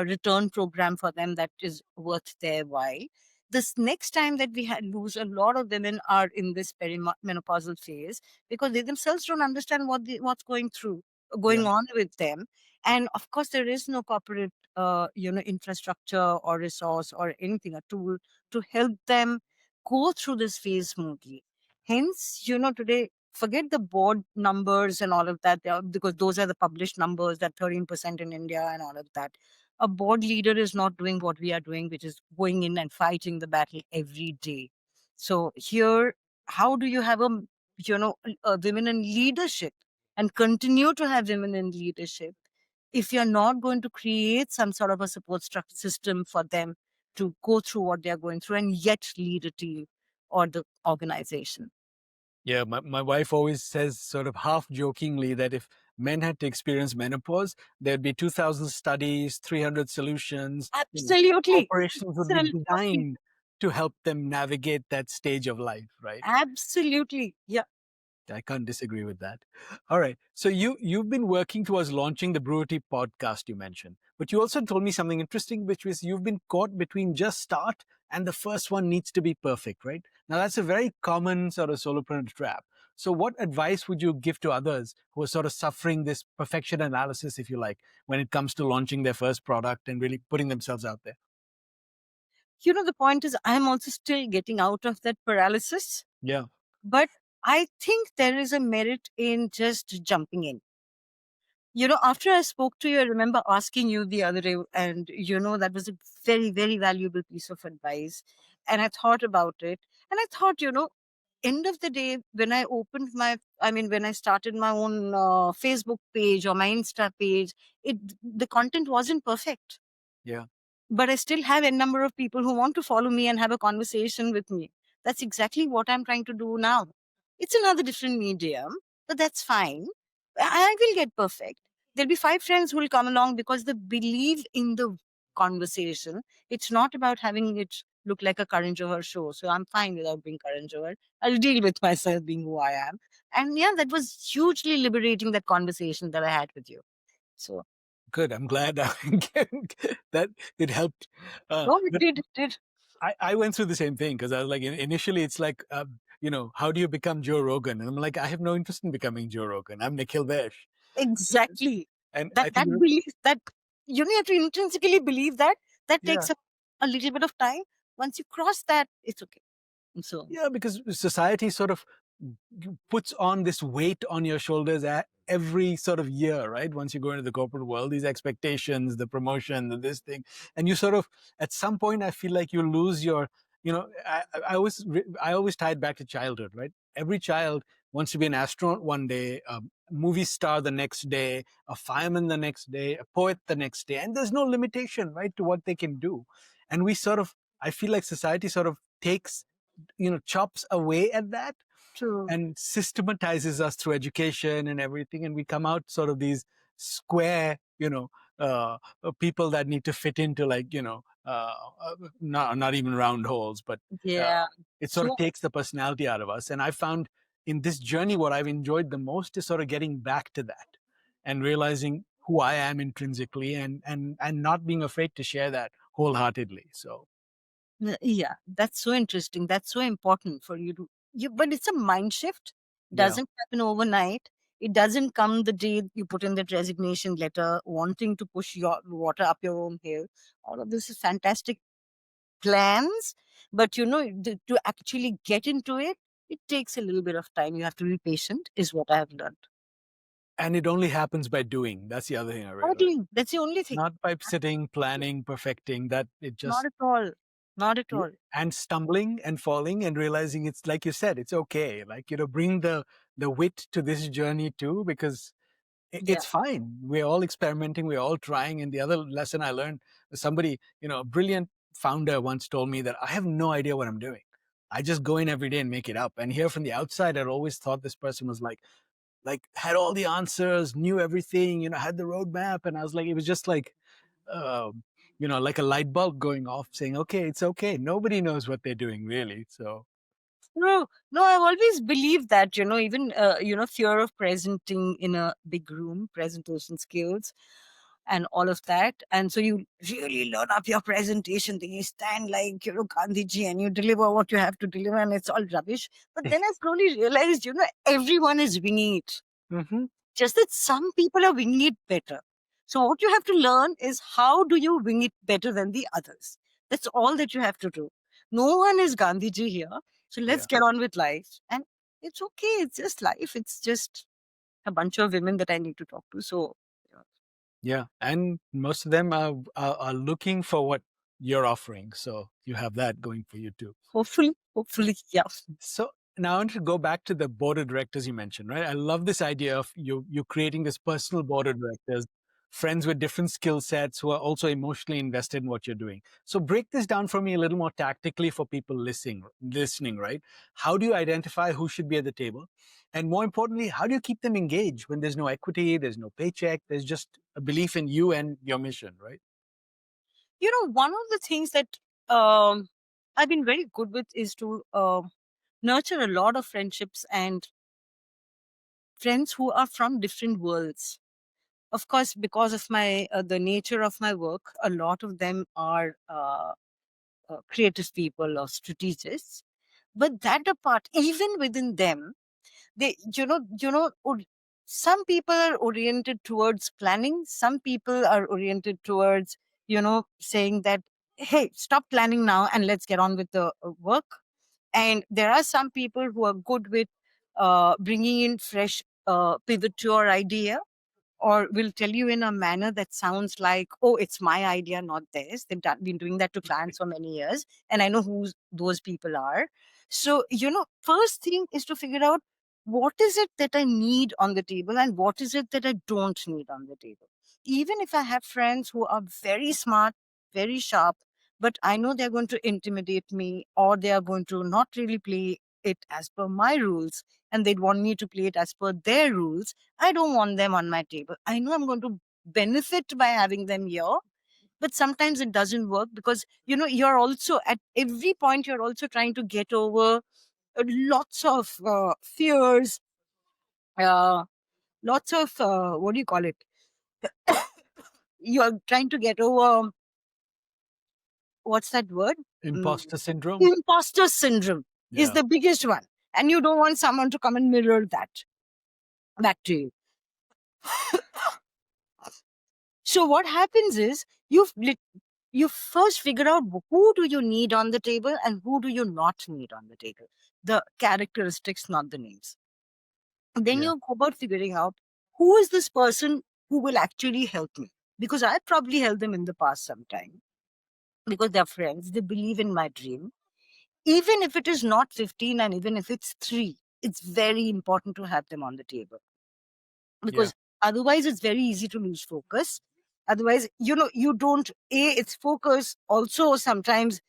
return program for them that is worth their while. This next time that we lose, a lot of women are in this perimenopausal phase because they themselves don't understand what's going on with them. And of course, there is no corporate, infrastructure or resource or anything, a tool to help them go through this phase smoothly. Hence, today, forget the board numbers and all of that, because those are the published numbers, that 13% in India and all of that. A board leader is not doing what we are doing, which is going in and fighting the battle every day. So here, how do you have a women in leadership and continue to have women in leadership if you're not going to create some sort of a support structure system for them to go through what they're going through and yet lead a team or the organization? Yeah, my wife always says, sort of half jokingly, that if men had to experience menopause, there'd be 2,000 studies, 300 solutions. Absolutely. Corporations would be designed to help them navigate that stage of life, right? Absolutely. Yeah. I can't disagree with that. All right. So you've been working towards launching the Brewity podcast you mentioned, but you also told me something interesting, which was you've been caught between just start and the first one needs to be perfect, right? Now that's a very common sort of solopreneur trap. So what advice would you give to others who are sort of suffering this perfection analysis, if you like, when it comes to launching their first product and really putting themselves out there? The point is, I'm also still getting out of that paralysis. Yeah. But I think there is a merit in just jumping in. After I spoke to you, I remember asking you the other day, and that was a very, very valuable piece of advice. And I thought about it, and I thought, end of the day, when I started my own Facebook page or my Insta page, the content wasn't perfect. Yeah. But I still have a number of people who want to follow me and have a conversation with me. That's exactly what I'm trying to do now. It's another different medium, but that's fine. I will get perfect. There'll be 5 friends who will come along because they believe in the conversation. It's not about having it look like a Karan Johar show. So I'm fine without being Karan Johar. I'll deal with myself being who I am. And yeah, that was hugely liberating, that conversation that I had with you. So good. I'm glad that it helped. it did. I went through the same thing because I was like, initially it's like, how do you become Joe Rogan? And I'm like, I have no interest in becoming Joe Rogan. I'm Nikhil Vaish. Exactly. And That I think belief, that you have to intrinsically believe that Yeah. takes a little bit of time. Once you cross that, it's okay. So Yeah, because society sort of puts on this weight on your shoulders at every sort of year, right? Once you go into the corporate world, these expectations, the promotion, this thing, and you sort of, at some point, I feel like you lose your, I always tie it back to childhood, right? Every child wants to be an astronaut one day, a movie star the next day, a fireman the next day, a poet the next day, and there's no limitation, right, to what they can do. And we sort of, I feel like society sort of takes, chops away at that true. and systematizes us through education and everything, and we come out sort of these square, people that need to fit into, like, not even round holes, but Yeah. it sort of So takes the personality out of us. And I found in this journey, what I've enjoyed the most is sort of getting back to that and realizing who I am intrinsically, and not being afraid to share that wholeheartedly. So yeah, that's so interesting. That's so important for you to but it's a mind shift. yeah. Doesn't happen overnight. It doesn't come the day you put in that resignation letter, wanting to push your water up your own hill. All of this is fantastic plans, but to actually get into it, it takes a little bit of time. You have to be patient, is what I have learned. And it only happens by doing. That's the other thing I By realized. doing, that's the only thing. Not by sitting, planning, perfecting. That it Not just, at all. Not at all. and stumbling and falling and realizing it's like you said, it's okay. Like, bring the wit to this journey too, because Yeah. it's fine. We're all experimenting. We're all trying. And the other lesson I learned, somebody, a brilliant founder once told me that I have no idea what I'm doing. I just go in every day and make it up. And here from the outside, I'd always thought this person was like had all the answers, knew everything, had the roadmap. And I was like, it was just like, like a light bulb going off saying, okay, it's okay. Nobody knows what they're doing really. So No, I've always believed that, even, fear of presenting in a big room, presentation skills and all of that. And so you really learn up your presentation. Then you stand like, Gandhiji, and you deliver what you have to deliver, and it's all rubbish. But then I slowly realized, everyone is winging it. mm-hmm. Just that some people are winging it better. So what you have to learn is, how do you wing it better than the others? That's all that you have to do. No one is Gandhiji here. So let's get on with life. And it's okay. It's just life. It's just a bunch of women that I need to talk to. So Yeah. And most of them are looking for what you're offering. So you have that going for you too. hopefully, yeah. So now I want to go back to the board of directors you mentioned, right? I love this idea of you creating this personal board of directors, friends with different skill sets who are also emotionally invested in what you're doing. So break this down for me a little more tactically for people listening, right? How do you identify who should be at the table? And more importantly, how do you keep them engaged when there's no equity, there's no paycheck, there's just a belief in you and your mission, right? One of the things that I've been very good with is to nurture a lot of friendships and friends who are from different worlds. Of course, because of my the nature of my work, a lot of them are creative people or strategists. But that apart, even within them, they, some people are oriented towards planning. Some people are oriented towards, saying that, hey, stop planning now and let's get on with the work. And there are some people who are good with bringing in fresh pivot to your idea, or will tell you in a manner that sounds like, oh, it's my idea, not theirs. They've been doing that to clients for many years, and I know who those people are. So, first thing is to figure out, what is it that I need on the table and what is it that I don't need on the table. Even if I have friends who are very smart, very sharp, but I know they're going to intimidate me, or they are going to not really play it as per my rules, and they'd want me to play it as per their rules. I don't want them on my table. I know I'm going to benefit by having them here, but sometimes it doesn't work because, you're also at every point, you're also trying to get over lots of fears, lots of, what do you call it? You're trying to get over, what's that word? Imposter syndrome. Imposter syndrome is Yeah. the biggest one. And you don't want someone to come and mirror that back to you. So what happens is, you first figure out who do you need on the table and who do you not need on the table. The characteristics, not the names. Then Yeah. you go about figuring out who is this person who will actually help me. Because I probably helped them in the past sometime. Because they're friends, they believe in my dream. Even if it is not 15 and even if it's 3, it's very important to have them on the table. Because otherwise it's very easy to lose focus. Otherwise, you don't, it's focus also sometimes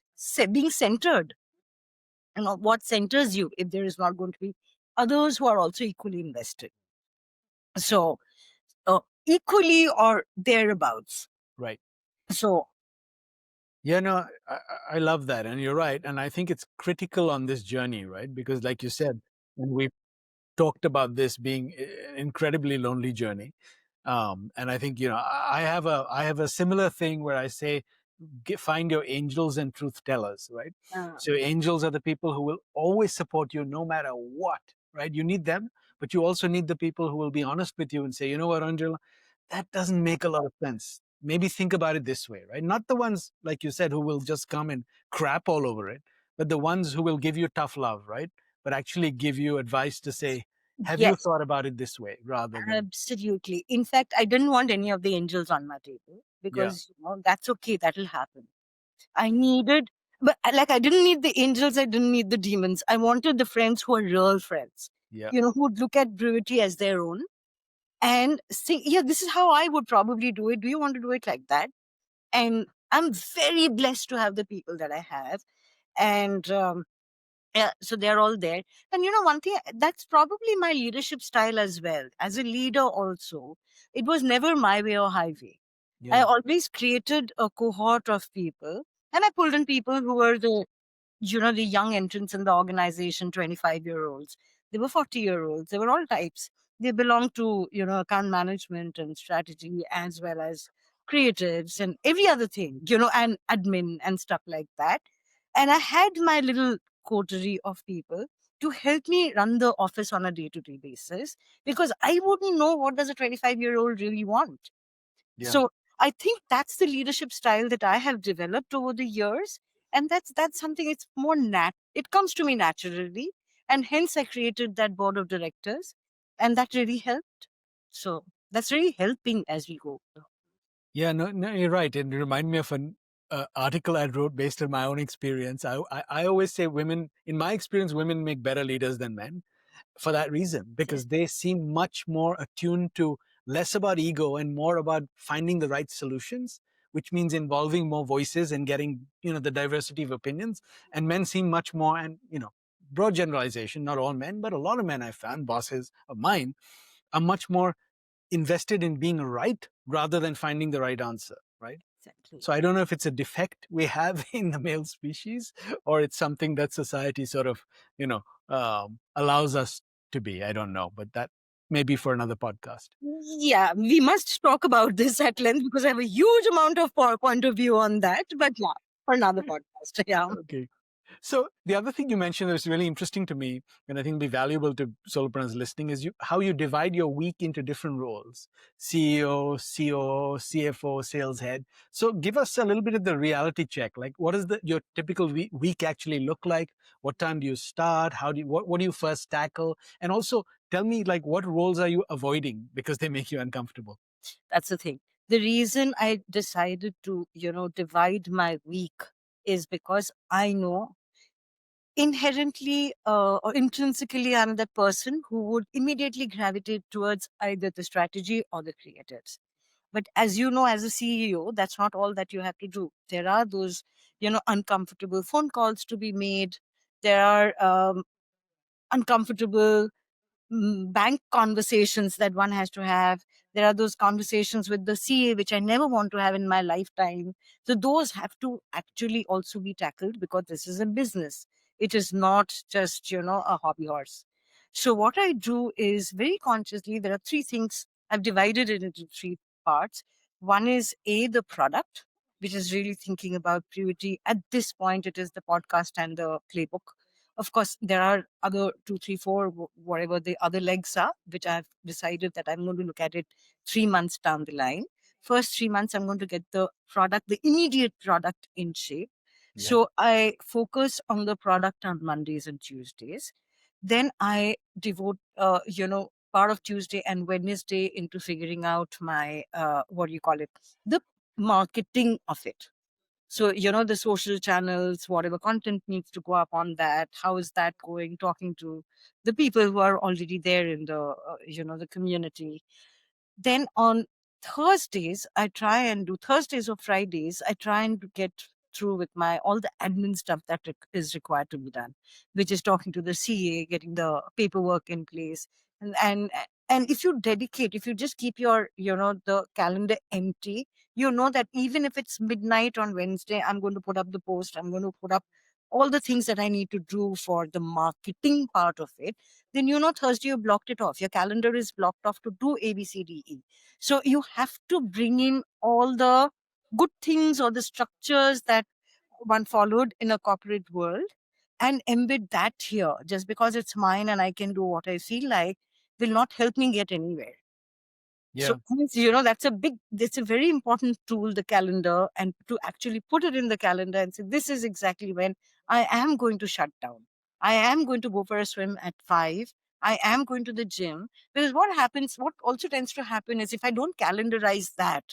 being centered. What centers you if there is not going to be others who are also equally invested. So equally or thereabouts. Right. So Yeah, no, I love that. And you're right. And I think it's critical on this journey, right? Because like you said, and we talked about this being an incredibly lonely journey. And I think, I have a similar thing where I say, find your angels and truth tellers, right? So angels are the people who will always support you no matter what, right? You need them, but you also need the people who will be honest with you and say, you know what, Angela, that doesn't make a lot of sense. Maybe think about it this way, right? Not the ones, like you said, who will just come and crap all over it, but the ones who will give you tough love, right? But actually give you advice to say, have you yes, thought about it this way rather than. absolutely. In fact, I didn't want any of the angels on my table Yeah. because that's okay, that'll happen. I needed, but I didn't need the angels, I didn't need the demons. I wanted the friends who are real friends, Yeah. who would look at Brewity as their own and say, yeah, this is how I would probably do it. Do you want to do it like that? And I'm very blessed to have the people that I have. And yeah, so they're all there. And one thing, that's probably my leadership style as well. As a leader also, it was never my way or highway. I Yeah. always created a cohort of people and I pulled in people who were the young entrants in the organization, 25-year-olds. They were 40-year-olds. They were all types. They belonged to, account management and strategy as well as creatives and every other thing, and admin and stuff like that. And I had my little coterie of people to help me run the office on a day-to-day basis because I wouldn't know what does a 25-year-old really want. Yeah. So I think that's the leadership style that I have developed over the years. And that's something, it's more it comes to me naturally. And hence I created that board of directors. And that really helped. So that's really helping as we go. Yeah, no, you're right. It reminded me of an article I wrote based on my own experience. I always say women, in my experience, women make better leaders than men for that reason, because they seem much more attuned to less about ego and more about finding the right solutions, which means involving more voices and getting, the diversity of opinions. And men seem much more, and, broad generalization, not all men, but a lot of men I've found, bosses of mine, are much more invested in being right rather than finding the right answer, right? Exactly. So I don't know if it's a defect we have in the male species or it's something that society sort of, allows us to be. I don't know, but that may be for another podcast. Yeah, we must talk about this at length because I have a huge amount of point of view on that. But yeah, for another podcast. Yeah. Okay. So the other thing you mentioned that was really interesting to me, and I think will be valuable to solopreneurs listening, is how you divide your week into different roles: CEO, COO, CFO, sales head. So give us a little bit of the reality check. Like, what does your typical week actually look like? What time do you start? What do you first tackle? And also tell me, like, what roles are you avoiding because they make you uncomfortable? That's the thing. The reason I decided to, divide my week is because I know inherently or intrinsically I'm that person who would immediately gravitate towards either the strategy or the creatives. But as you know, as a CEO, that's not all that you have to do. There are those, uncomfortable phone calls to be made. There are uncomfortable bank conversations that one has to have. There are those conversations with the CA, which I never want to have in my lifetime. So those have to actually also be tackled because this is a business. It is not just, a hobby horse. So what I do is very consciously, there are 3 things. I've divided it into 3 parts. One is the product, which is really thinking about purity. At this point, it is the podcast and the playbook. Of course, there are other 2, 3, 4, whatever the other legs are, which I've decided that I'm going to look at it 3 months down the line. first 3 months, I'm going to get the product, the immediate product in shape. Yeah. So I focus on the product on Mondays and Tuesdays. Then I devote, part of Tuesday and Wednesday into figuring out my, the marketing of it. So, the social channels, whatever content needs to go up on that, how is that going? Talking to the people who are already there in the community. Then on Thursdays, Thursdays or Fridays, I try and get through with all the admin stuff that is required to be done, which is talking to the CA, getting the paperwork in place. And if if you just keep the calendar empty, that even if it's midnight on Wednesday, I'm going to put up the post, I'm going to put up all the things that I need to do for the marketing part of it. Then Thursday you blocked it off. Your calendar is blocked off to do A, B, C, D, E. So you have to bring in all the good things or the structures that one followed in a corporate world and embed that here. Just because it's mine and I can do what I feel like will not help me get anywhere. Yeah. So, it's a very important tool, the calendar, and to actually put it in the calendar and say, this is exactly when I am going to shut down. I am going to go for a swim at 5. I am going to the gym. Because what also tends to happen is if I don't calendarize that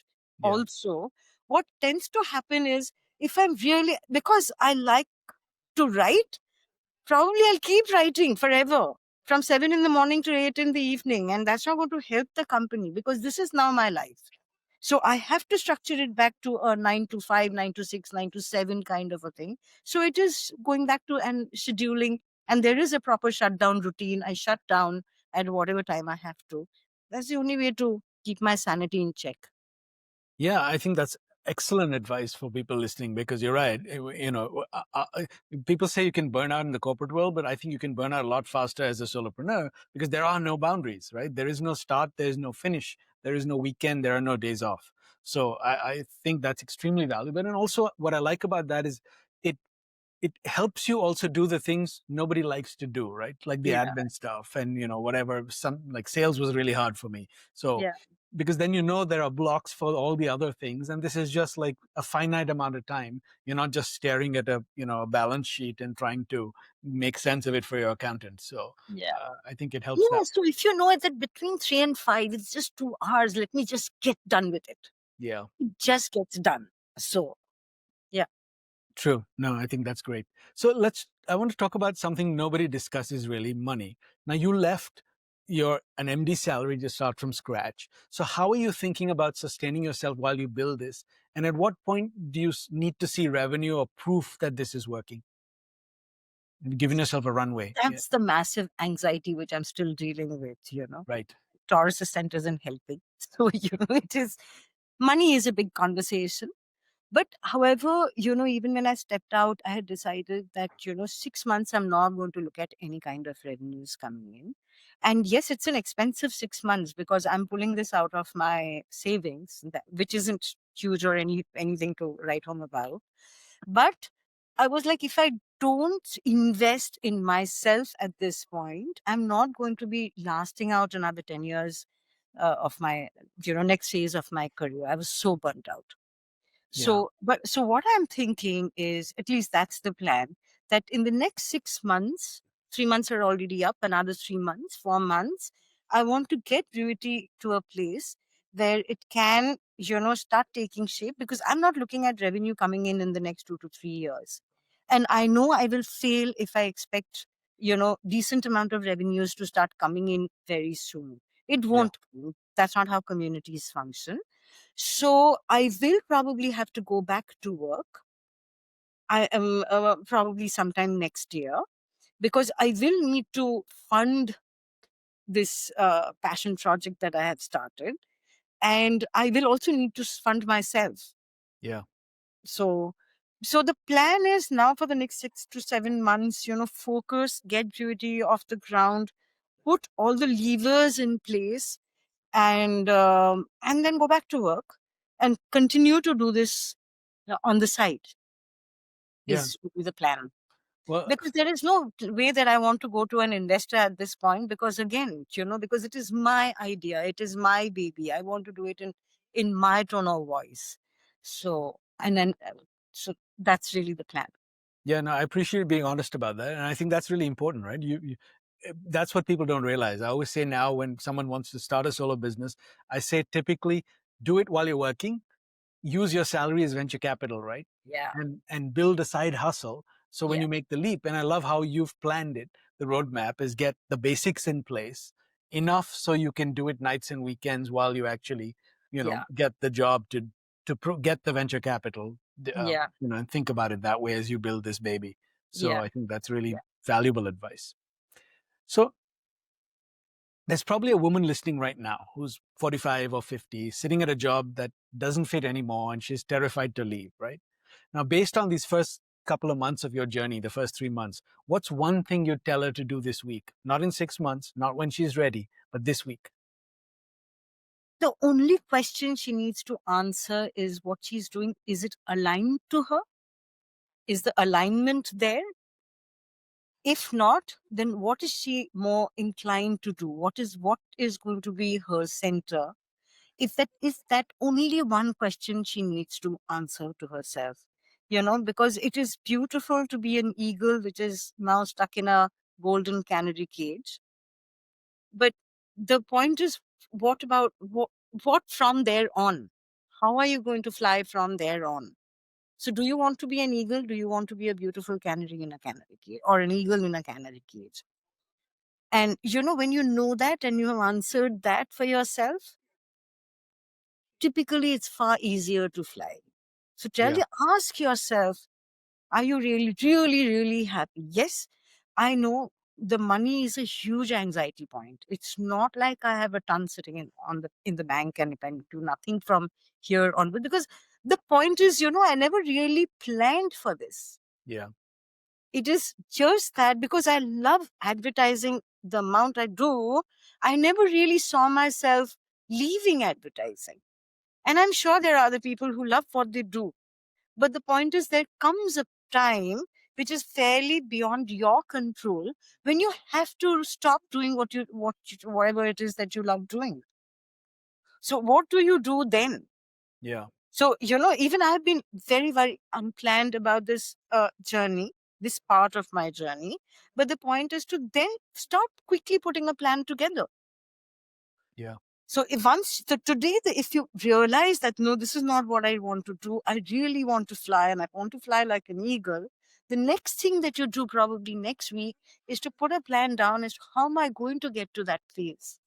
Yeah. also, what tends to happen is if I'm really, because I like to write, probably I'll keep writing forever from 7 in the morning to 8 in the evening. And that's not going to help the company because this is now my life. So I have to structure it back to a 9 to 5, 9 to 6, 9 to 7 kind of a thing. So it is going back to and scheduling. And there is a proper shutdown routine. I shut down at whatever time I have to. That's the only way to keep my sanity in check. Yeah, I think that's excellent advice for people listening because you're right. People say you can burn out in the corporate world, but I think you can burn out a lot faster as a solopreneur because there are no boundaries, right? There is no start, there is no finish, there is no weekend, there are no days off. So I think that's extremely valuable. And also, what I like about that is it helps you also do the things nobody likes to do, right? Like the admin stuff and, whatever, like sales was really hard for me. So, because then, there are blocks for all the other things. And this is just like a finite amount of time. You're not just staring at a balance sheet and trying to make sense of it for your accountant. So I think it helps. Yeah. So if you know that between 3 and 5, it's just 2 hours, let me just get done with it. Yeah. It just gets done. So, yeah. True. No, I think that's great. So I want to talk about something nobody discusses really, money. Now you left an MD salary to start from scratch. So how are you thinking about sustaining yourself while you build this? And at what point do you need to see revenue or proof that this is working? Giving yourself a runway. That's the massive anxiety which I'm still dealing with, Right. Taurus Ascent isn't helping. So, money is a big conversation. But however, even when I stepped out, I had decided that, 6 months, I'm not going to look at any kind of revenues coming in. And yes, it's an expensive 6 months because I'm pulling this out of my savings, which isn't huge or anything to write home about. But I was like, if I don't invest in myself at this point, I'm not going to be lasting out another 10 years of my, next phase of my career. I was so burnt out. So what I'm thinking is, at least that's the plan, that in the next 6 months, 3 months are already up, another 3 months, 4 months, I want to get Brewity to a place where it can, start taking shape, because I'm not looking at revenue coming in the next 2 to 3 years. And I know I will fail if I expect, decent amount of revenues to start coming in very soon. It won't. That's not how communities function. So I will probably have to go back to work. I am probably sometime next year, because I will need to fund this passion project that I have started. And I will also need to fund myself. Yeah. So the plan is now for the next 6 to 7 months, focus, get Brewity off the ground, put all the levers in place, and then go back to work and continue to do this on the side. Is the plan. Well, because there is no way that I want to go to an investor at this point, because again, because it is my idea, it is my baby. I want to do it in in my tone of voice. So, and then, so that's really the plan. Yeah, no, I appreciate being honest about that. And I think that's really important, right? That's what people don't realize. I always say now when someone wants to start a solo business, I say typically do it while you're working, use your salary as venture capital, right? Yeah. And build a side hustle. So when Yeah. you make the leap, and I love how you've planned it, the roadmap is get the basics in place enough so you can do it nights and weekends while you actually, Yeah. get the job to get the venture capital, Yeah. and think about it that way as you build this baby. So Yeah. I think that's really valuable advice. So there's probably a woman listening right now who's 45 or 50, sitting at a job that doesn't fit anymore, and she's terrified to leave, right? Now, based on these first couple of months of your journey, the first 3 months, what's one thing you'd tell her to do this week? Not in 6 months, not when she's ready, but this week. The only question she needs to answer is what she's doing. Is it aligned to her? Is the alignment there? If not, then what is she more inclined to do? What is going to be her center? If that is that only one question she needs to answer to herself, because it is beautiful to be an eagle which is now stuck in a golden canary cage. But the point is, what about what from there on? How are you going to fly from there on? So do you want to be an eagle? Do you want to be a beautiful canary in a canary cage, or an eagle in a canary cage? And when you know that and you have answered that for yourself, typically it's far easier to fly. So ask yourself, are you really, really, really happy? Yes, I know the money is a huge anxiety point. It's not like I have a ton sitting in the bank and I can do nothing from here onward, because the point is, I never really planned for this. Yeah. It is just that because I love advertising the amount I do, I never really saw myself leaving advertising. And I'm sure there are other people who love what they do. But the point is, there comes a time which is fairly beyond your control when you have to stop doing whatever it is that you love doing. So what do you do then? Yeah. So, even I've been very, very unplanned about this journey, this part of my journey. But the point is to then stop quickly putting a plan together. Yeah. So if you realize that, no, this is not what I want to do, I really want to fly and I want to fly like an eagle, the next thing that you do probably next week is to put a plan down as to how am I going to get to that phase.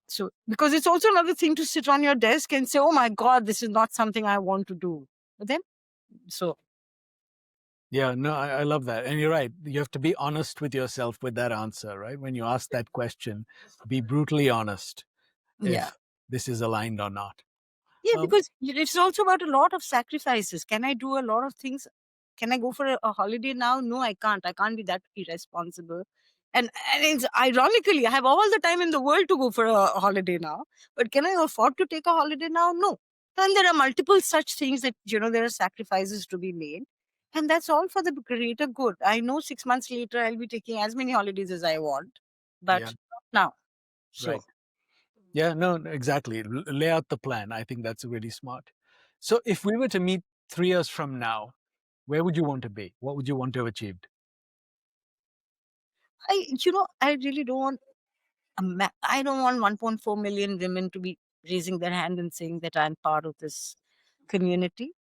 So, because it's also another thing to sit on your desk and say, oh my God, this is not something I want to do. But then, so. Yeah, no, I love that. And you're right. You have to be honest with yourself with that answer, right? When you ask that question, be brutally honest if this is aligned or not. Yeah, because it's also about a lot of sacrifices. Can I do a lot of things? Can I go for a holiday now? No, I can't. I can't be that irresponsible. And it's ironically, I have all the time in the world to go for a holiday now. But can I afford to take a holiday now? No. And there are multiple such things that, there are sacrifices to be made. And that's all for the greater good. I know 6 months later, I'll be taking as many holidays as I want. But not now. So. Right. Yeah, no, exactly. Lay out the plan. I think that's really smart. So if we were to meet 3 years from now, where would you want to be? What would you want to have achieved? I really don't want I don't want 1.4 million women to be raising their hand and saying that I'm part of this community.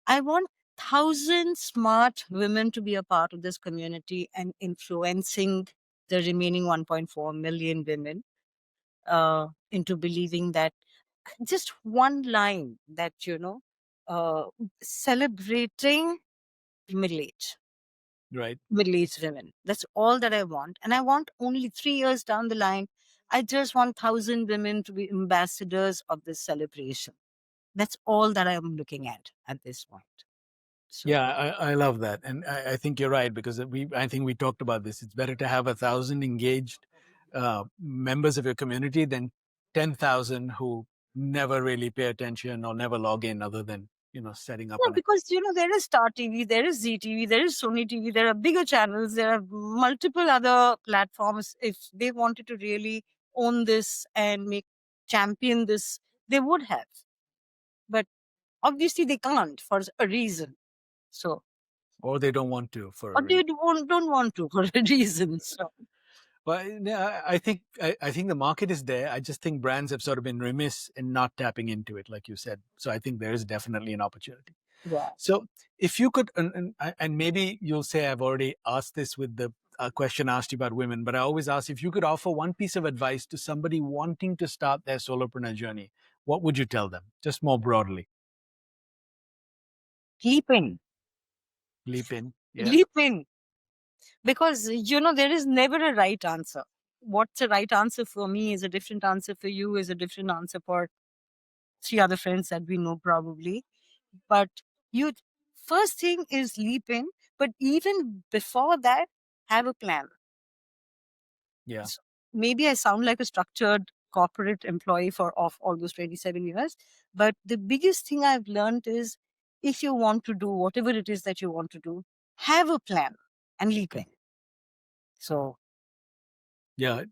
I want 1,000 smart women to be a part of this community and influencing the remaining 1.4 million women into believing that just one line that, celebrating middle age. Right. Middle-aged women. That's all that I want. And I want only 3 years down the line, I just want 1,000 women to be ambassadors of this celebration. That's all that I'm looking at this point. So. Yeah, I love that. And I think you're right, because I think we talked about this. It's better to have 1,000 engaged members of your community than 10,000 who never really pay attention or never log in other than, setting up. Yeah, because, there is Star TV, there is ZTV, there is Sony TV, there are bigger channels, there are multiple other platforms. If they wanted to really own this and champion this they would have. But obviously they can't for a reason. So, Or they don't want to for a or they reason. don't want to for a reason. So, Well, I think I think the market is there. I just think brands have sort of been remiss in not tapping into it, like you said. So I think there is definitely an opportunity. yeah. So if you could, and maybe you'll say I've already asked this with the question asked you about women, but I always ask if you could offer one piece of advice to somebody wanting to start their solopreneur journey, what would you tell them, just more broadly? Leap in. Leap in. Yeah. Leap in. Because, there is never a right answer. What's a right answer for me is a different answer for you, is a different answer for 3 other friends that we know probably. But you first thing is leap in, but even before that, have a plan. Yeah. So maybe I sound like a structured corporate employee of all those 27 years, but the biggest thing I've learned is if you want to do whatever it is that you want to do, have a plan and leap in. So Yeah,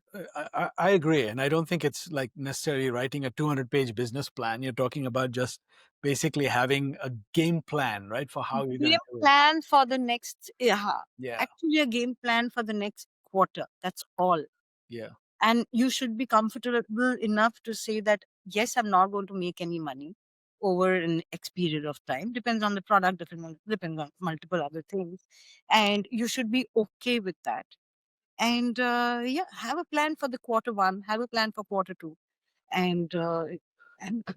I agree. And I don't think it's like necessarily writing a 200-page business plan. You're talking about just basically having a game plan, right? For how you're going game to do it. plan for the next, Yeah. actually a game plan for the next quarter. That's all. Yeah. And you should be comfortable enough to say that, yes, I'm not going to make any money over an X period of time. Depends on the product, depends on multiple other things. And you should be okay with that. And have a plan for the quarter one, have a plan for quarter two, and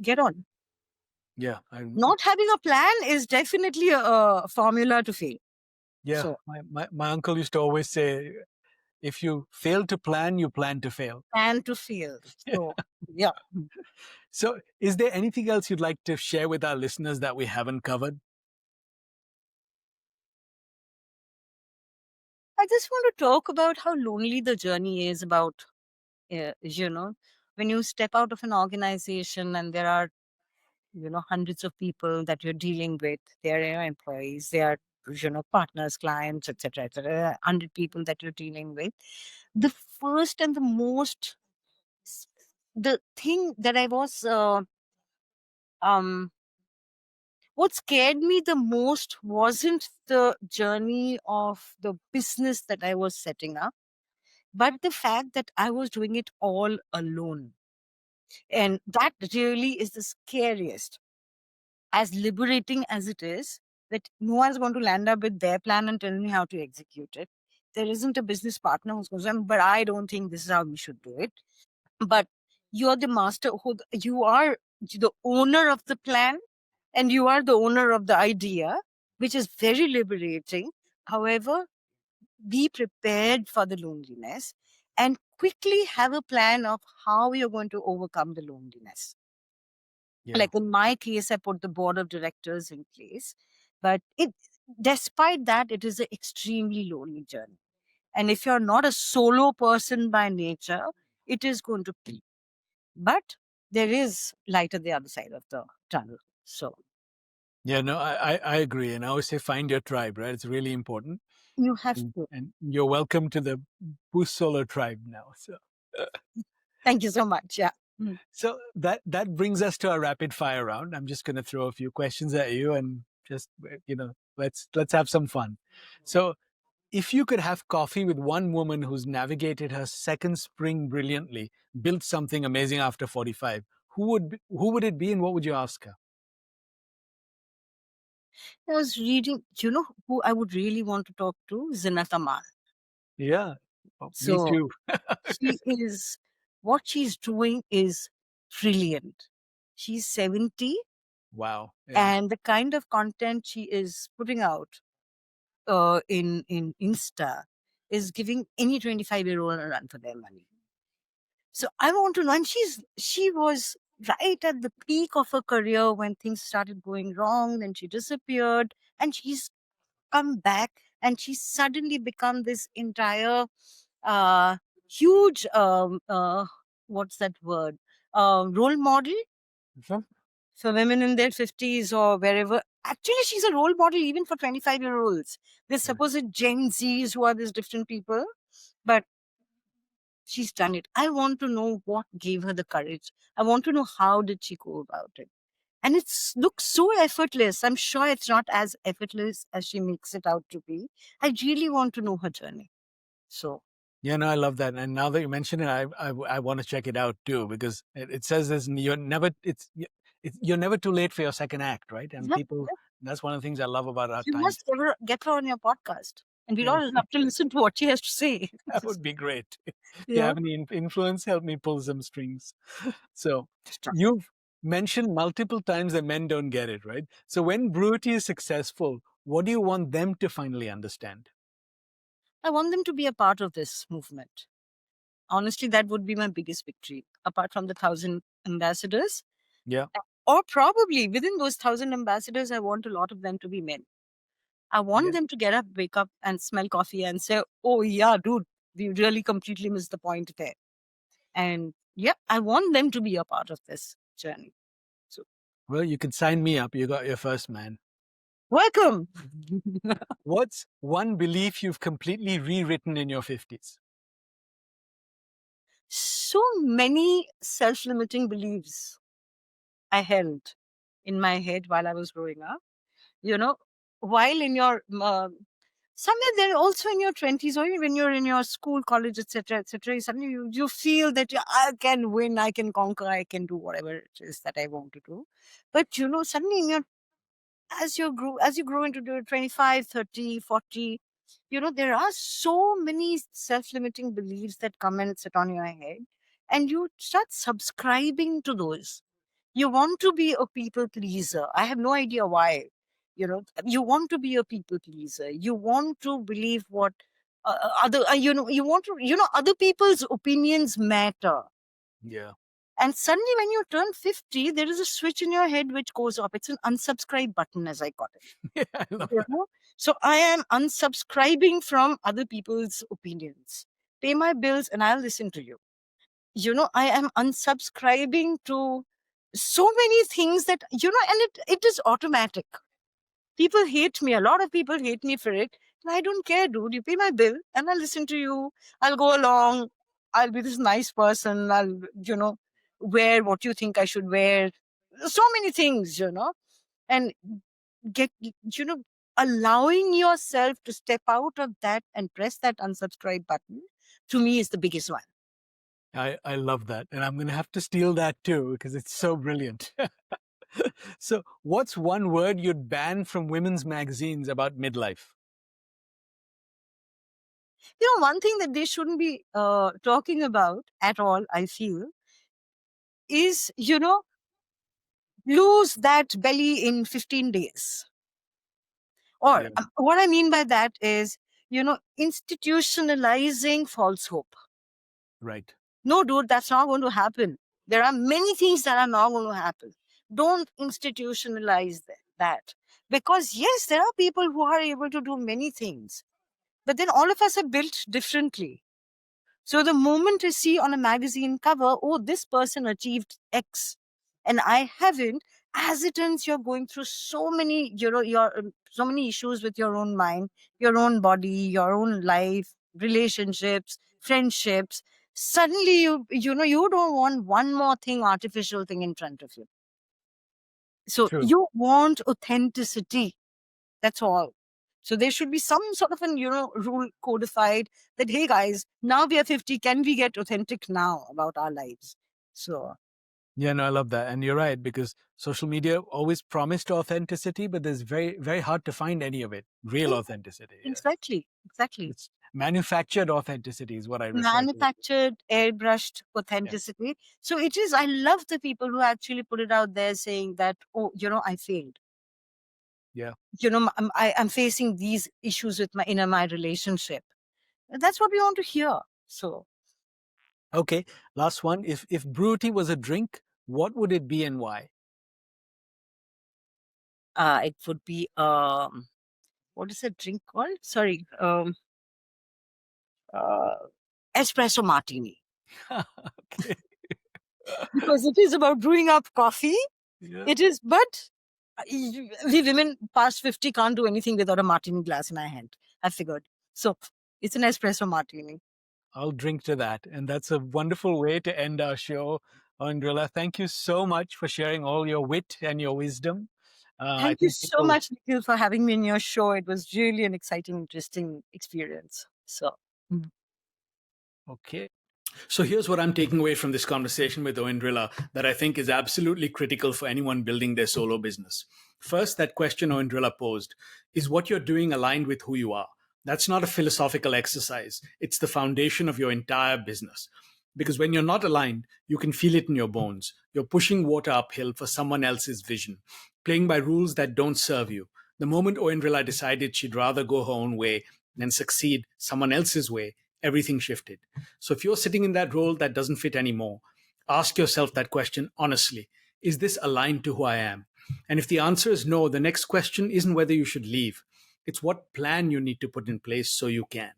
get on. Yeah. Not having a plan is definitely a formula to fail. Yeah. So, my uncle used to always say, if you fail to plan, you plan to fail. plan to fail. So, yeah. So is there anything else you'd like to share with our listeners that we haven't covered? I just want to talk about how lonely the journey is about, when you step out of an organization and there are, hundreds of people that you're dealing with, they're your employees, they are, partners, clients, etc., etc., 100 people that you're dealing with. The first and the most, the thing that I was, what scared me the most wasn't the journey of the business that I was setting up, but the fact that I was doing it all alone. And that really is the scariest. As liberating as it is, that no one's going to land up with their plan and tell me how to execute it. There isn't a business partner who's going to say, but I don't think this is how we should do it. But you're the master, you are the owner of the plan and you are the owner of the idea, which is very liberating. However, be prepared for the loneliness and quickly have a plan of how you're going to overcome the loneliness. Yeah. Like in my case, I put the board of directors in place, but despite that, it is an extremely lonely journey. And if you're not a solo person by nature, it is going to be. But there is light at the other side of the tunnel. So Yeah, no, I agree. And I always say find your tribe, right? It's really important. you have to. And you're welcome to the Boost Solo tribe now. So Thank you so much. Yeah. so that brings us to our rapid fire round. I'm just going to throw a few questions at you and just let's have some fun. So if you could have coffee with one woman who's navigated her second spring brilliantly, built something amazing after 45, who would it be and what would you ask her? I was reading, who I would really want to talk to? 𝗔𝗃𝗧. Yeah. Me So too. what she's doing is brilliant. She's 70 Wow. Yeah. and the kind of content she is putting out in Insta is giving any 25-year-old a run for their money. So I want to know, and she was right at the peak of her career when things started going wrong, then she disappeared, and she's come back, and she's suddenly become this entire huge what's that word? Role model Mhm. for women in their 50s or wherever. Actually, she's a role model even for 25-year-olds. There's Right. supposed Gen Zs who are these different people, but She's done it. I want to know what gave her the courage. I want to know how did she go about it. And it looks so effortless. I'm sure it's not as effortless as she makes it out to be. I really want to know her journey. So Yeah, no, I love that. And now that you mention it, I want to check it out too, because it says this, you're never too late for your second act, right? And yeah, people, that's one of the things I love about our you times. must ever get her on your podcast. And we'd Yeah. all love to listen to what she has to say. That would be great. If you Yeah. have any influence, help me pull some strings. So Stop. you've mentioned multiple times that men don't get it, right? So when Brewity is successful, what do you want them to finally understand? I want them to be a part of this movement. Honestly, that would be my biggest victory, apart from the 1,000 ambassadors. Yeah. Or probably within those 1,000 ambassadors, I want a lot of them to be men. I want Yeah. them to get up, wake up, and smell coffee and say, oh, yeah, dude, we really completely missed the point there. And yeah, I want them to be a part of this journey. So, Well, you can sign me up. You got your first man. welcome. What's one belief you've completely rewritten in your 50s? So many self limiting beliefs I held in my head while I was growing up. You know, while in your somewhere there also in your 20s, or even when you're in your school, college, etc., suddenly you feel that yeah, I can win, I can conquer, I can do whatever it is that I want to do. But suddenly in your as you grow into the 25, 30, 40, there are so many self-limiting beliefs that come and sit on your head, and you start subscribing to those. You want to be a people pleaser. I have no idea why. You want to be a people pleaser. You want to believe what other you want to other people's opinions matter. Yeah. And suddenly when you turn 50, there is a switch in your head which goes off. It's an unsubscribe button, as I call it. Yeah, I love You that. know? So I am unsubscribing from other people's opinions. Pay my bills and I'll listen to you. I am unsubscribing to so many things that, and it is automatic. People hate me. A lot of people hate me for it. And I don't care, dude. You pay my bill and I'll listen to you. I'll go along. I'll be this nice person. I'll, wear what you think I should wear. So many things, and get, allowing yourself to step out of that and press that unsubscribe button, to me, is the biggest one. I love that. And I'm going to have to steal that too, because it's so brilliant. So what's one word you'd ban from women's magazines about midlife? One thing that they shouldn't be talking about at all, I feel, is, lose that belly in 15 days. Or Yeah. what I mean by that is, institutionalizing false hope. Right. No, dude, that's not going to happen. There are many things that are not going to happen. Don't institutionalize that. Because yes, there are people who are able to do many things. But then all of us are built differently. So the moment you see on a magazine cover, oh, this person achieved X and I haven't, as it turns, you're going through so many, so many issues with your own mind, your own body, your own life, relationships, friendships. Suddenly you don't want one more thing, artificial thing in front of you. So True. you want authenticity. That's all. So there should be some sort of an, rule codified that, hey guys, now we are 50, can we get authentic now about our lives? So Yeah, no, I love that. And you're right, because social media always promised authenticity, but there's very, very hard to find any of it. Real authenticity. Yeah. exactly. It's manufactured authenticity is what I refer to. Manufactured, airbrushed authenticity. Yeah. So it is, I love the people who actually put it out there saying that, oh, I failed. Yeah. I'm facing these issues with my relationship. That's what we want to hear. So. Okay, last one. If Brewity was a drink, what would it be and why? It would be what is that drink called? Sorry, espresso martini. Okay. Because it is about brewing up coffee. Yeah. It is, but we women past 50 can't do anything without a martini glass in our hand, I figured. So it's an espresso martini. I'll drink to that. And that's a wonderful way to end our show. Oindrila, thank you so much for sharing all your wit and your wisdom. I Thank you think so people. much, Nikhil, for having me in your show. It was really an exciting, interesting experience. So, Okay. So here's what I'm taking away from this conversation with Oindrila that I think is absolutely critical for anyone building their solo business. First, that question Oindrila posed is what you're doing aligned with who you are? That's not a philosophical exercise. It's the foundation of your entire business. Because when you're not aligned, you can feel it in your bones. You're pushing water uphill for someone else's vision, playing by rules that don't serve you. The moment Oindrila decided she'd rather go her own way than succeed someone else's way, everything shifted. So if you're sitting in that role that doesn't fit anymore, ask yourself that question honestly. Is this aligned to who I am? And if the answer is no, the next question isn't whether you should leave. It's what plan you need to put in place so you can.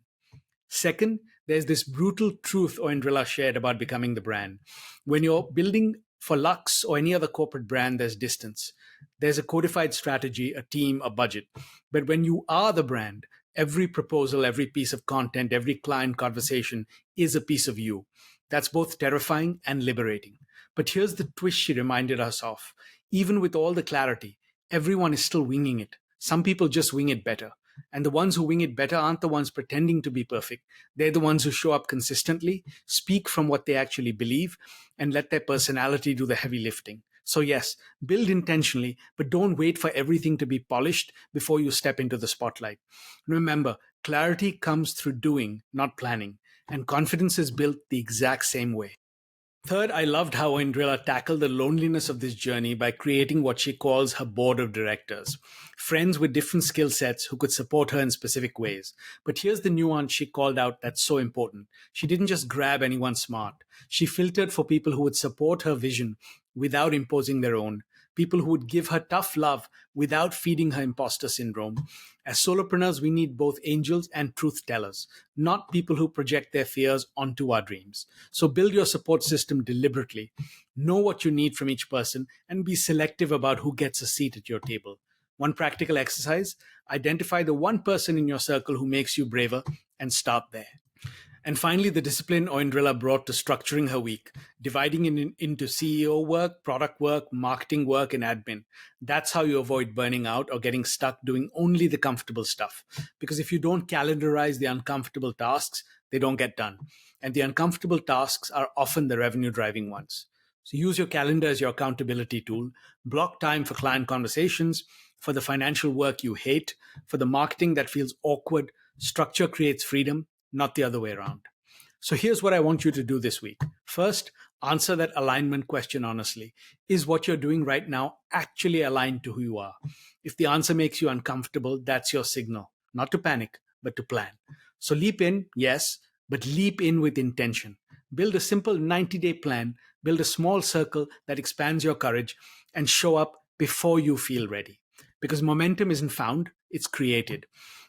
Second, there's this brutal truth Oindrila shared about becoming the brand. When you're building for Lux or any other corporate brand, there's distance. There's a codified strategy, a team, a budget. But when you are the brand, every proposal, every piece of content, every client conversation is a piece of you. That's both terrifying and liberating. But here's the twist she reminded us of. Even with all the clarity, everyone is still winging it. Some people just wing it better. And the ones who wing it better aren't the ones pretending to be perfect. They're the ones who show up consistently, speak from what they actually believe, and let their personality do the heavy lifting. So, yes, build intentionally, but don't wait for everything to be polished before you step into the spotlight. Remember, clarity comes through doing, not planning, and confidence is built the exact same way. Third, I loved how Oindrila tackled the loneliness of this journey by creating what she calls her board of directors, friends with different skill sets who could support her in specific ways. But here's the nuance she called out that's so important. She didn't just grab anyone smart. She filtered for people who would support her vision without imposing their own, people who would give her tough love without feeding her imposter syndrome. As solopreneurs, we need both angels and truth tellers, not people who project their fears onto our dreams. So build your support system deliberately. Know what you need from each person and be selective about who gets a seat at your table. One practical exercise: identify the one person in your circle who makes you braver and start there. And finally, the discipline Oindrila brought to structuring her week, dividing it into CEO work, product work, marketing work, and admin. That's how you avoid burning out or getting stuck doing only the comfortable stuff. Because if you don't calendarize the uncomfortable tasks, they don't get done. And the uncomfortable tasks are often the revenue driving ones. So use your calendar as your accountability tool. Block time for client conversations, for the financial work you hate, for the marketing that feels awkward. Structure creates freedom, not the other way around. So here's what I want you to do this week. First, answer that alignment question honestly. Is what you're doing right now actually aligned to who you are? If the answer makes you uncomfortable, that's your signal, not to panic, but to plan. So leap in, yes, but leap in with intention. Build a simple 90-day plan, build a small circle that expands your courage, and show up before you feel ready. Because momentum isn't found, it's created.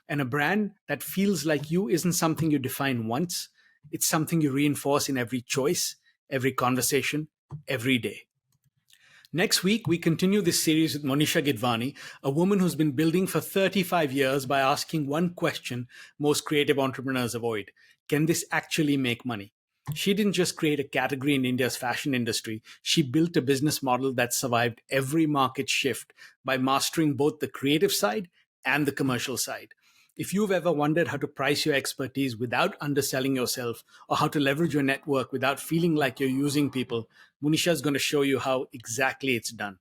And a brand that feels like you isn't something you define once, it's something you reinforce in every choice, every conversation, every day. Next week, we continue this series with Monisha Gidwani, a woman who's been building for 35 years by asking one question most creative entrepreneurs avoid: can this actually make money? She didn't just create a category in India's fashion industry. She built a business model that survived every market shift by mastering both the creative side and the commercial side. If you've ever wondered how to price your expertise without underselling yourself, or how to leverage your network without feeling like you're using people, Munisha is going to show you how exactly it's done.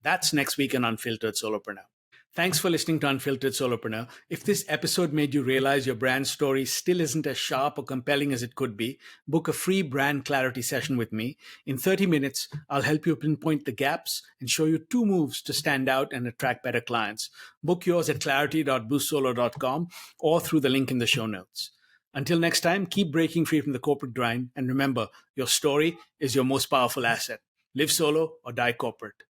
That's next week on Unfiltered Solopreneur. Thanks for listening to Unfiltered Solopreneur. If this episode made you realize your brand story still isn't as sharp or compelling as it could be, book a free brand clarity session with me. In 30 minutes, I'll help you pinpoint the gaps and show you 2 moves to stand out and attract better clients. Book yours at clarity.boostsolo.com or through the link in the show notes. Until next time, keep breaking free from the corporate grind. And remember, your story is your most powerful asset. Live solo or die corporate.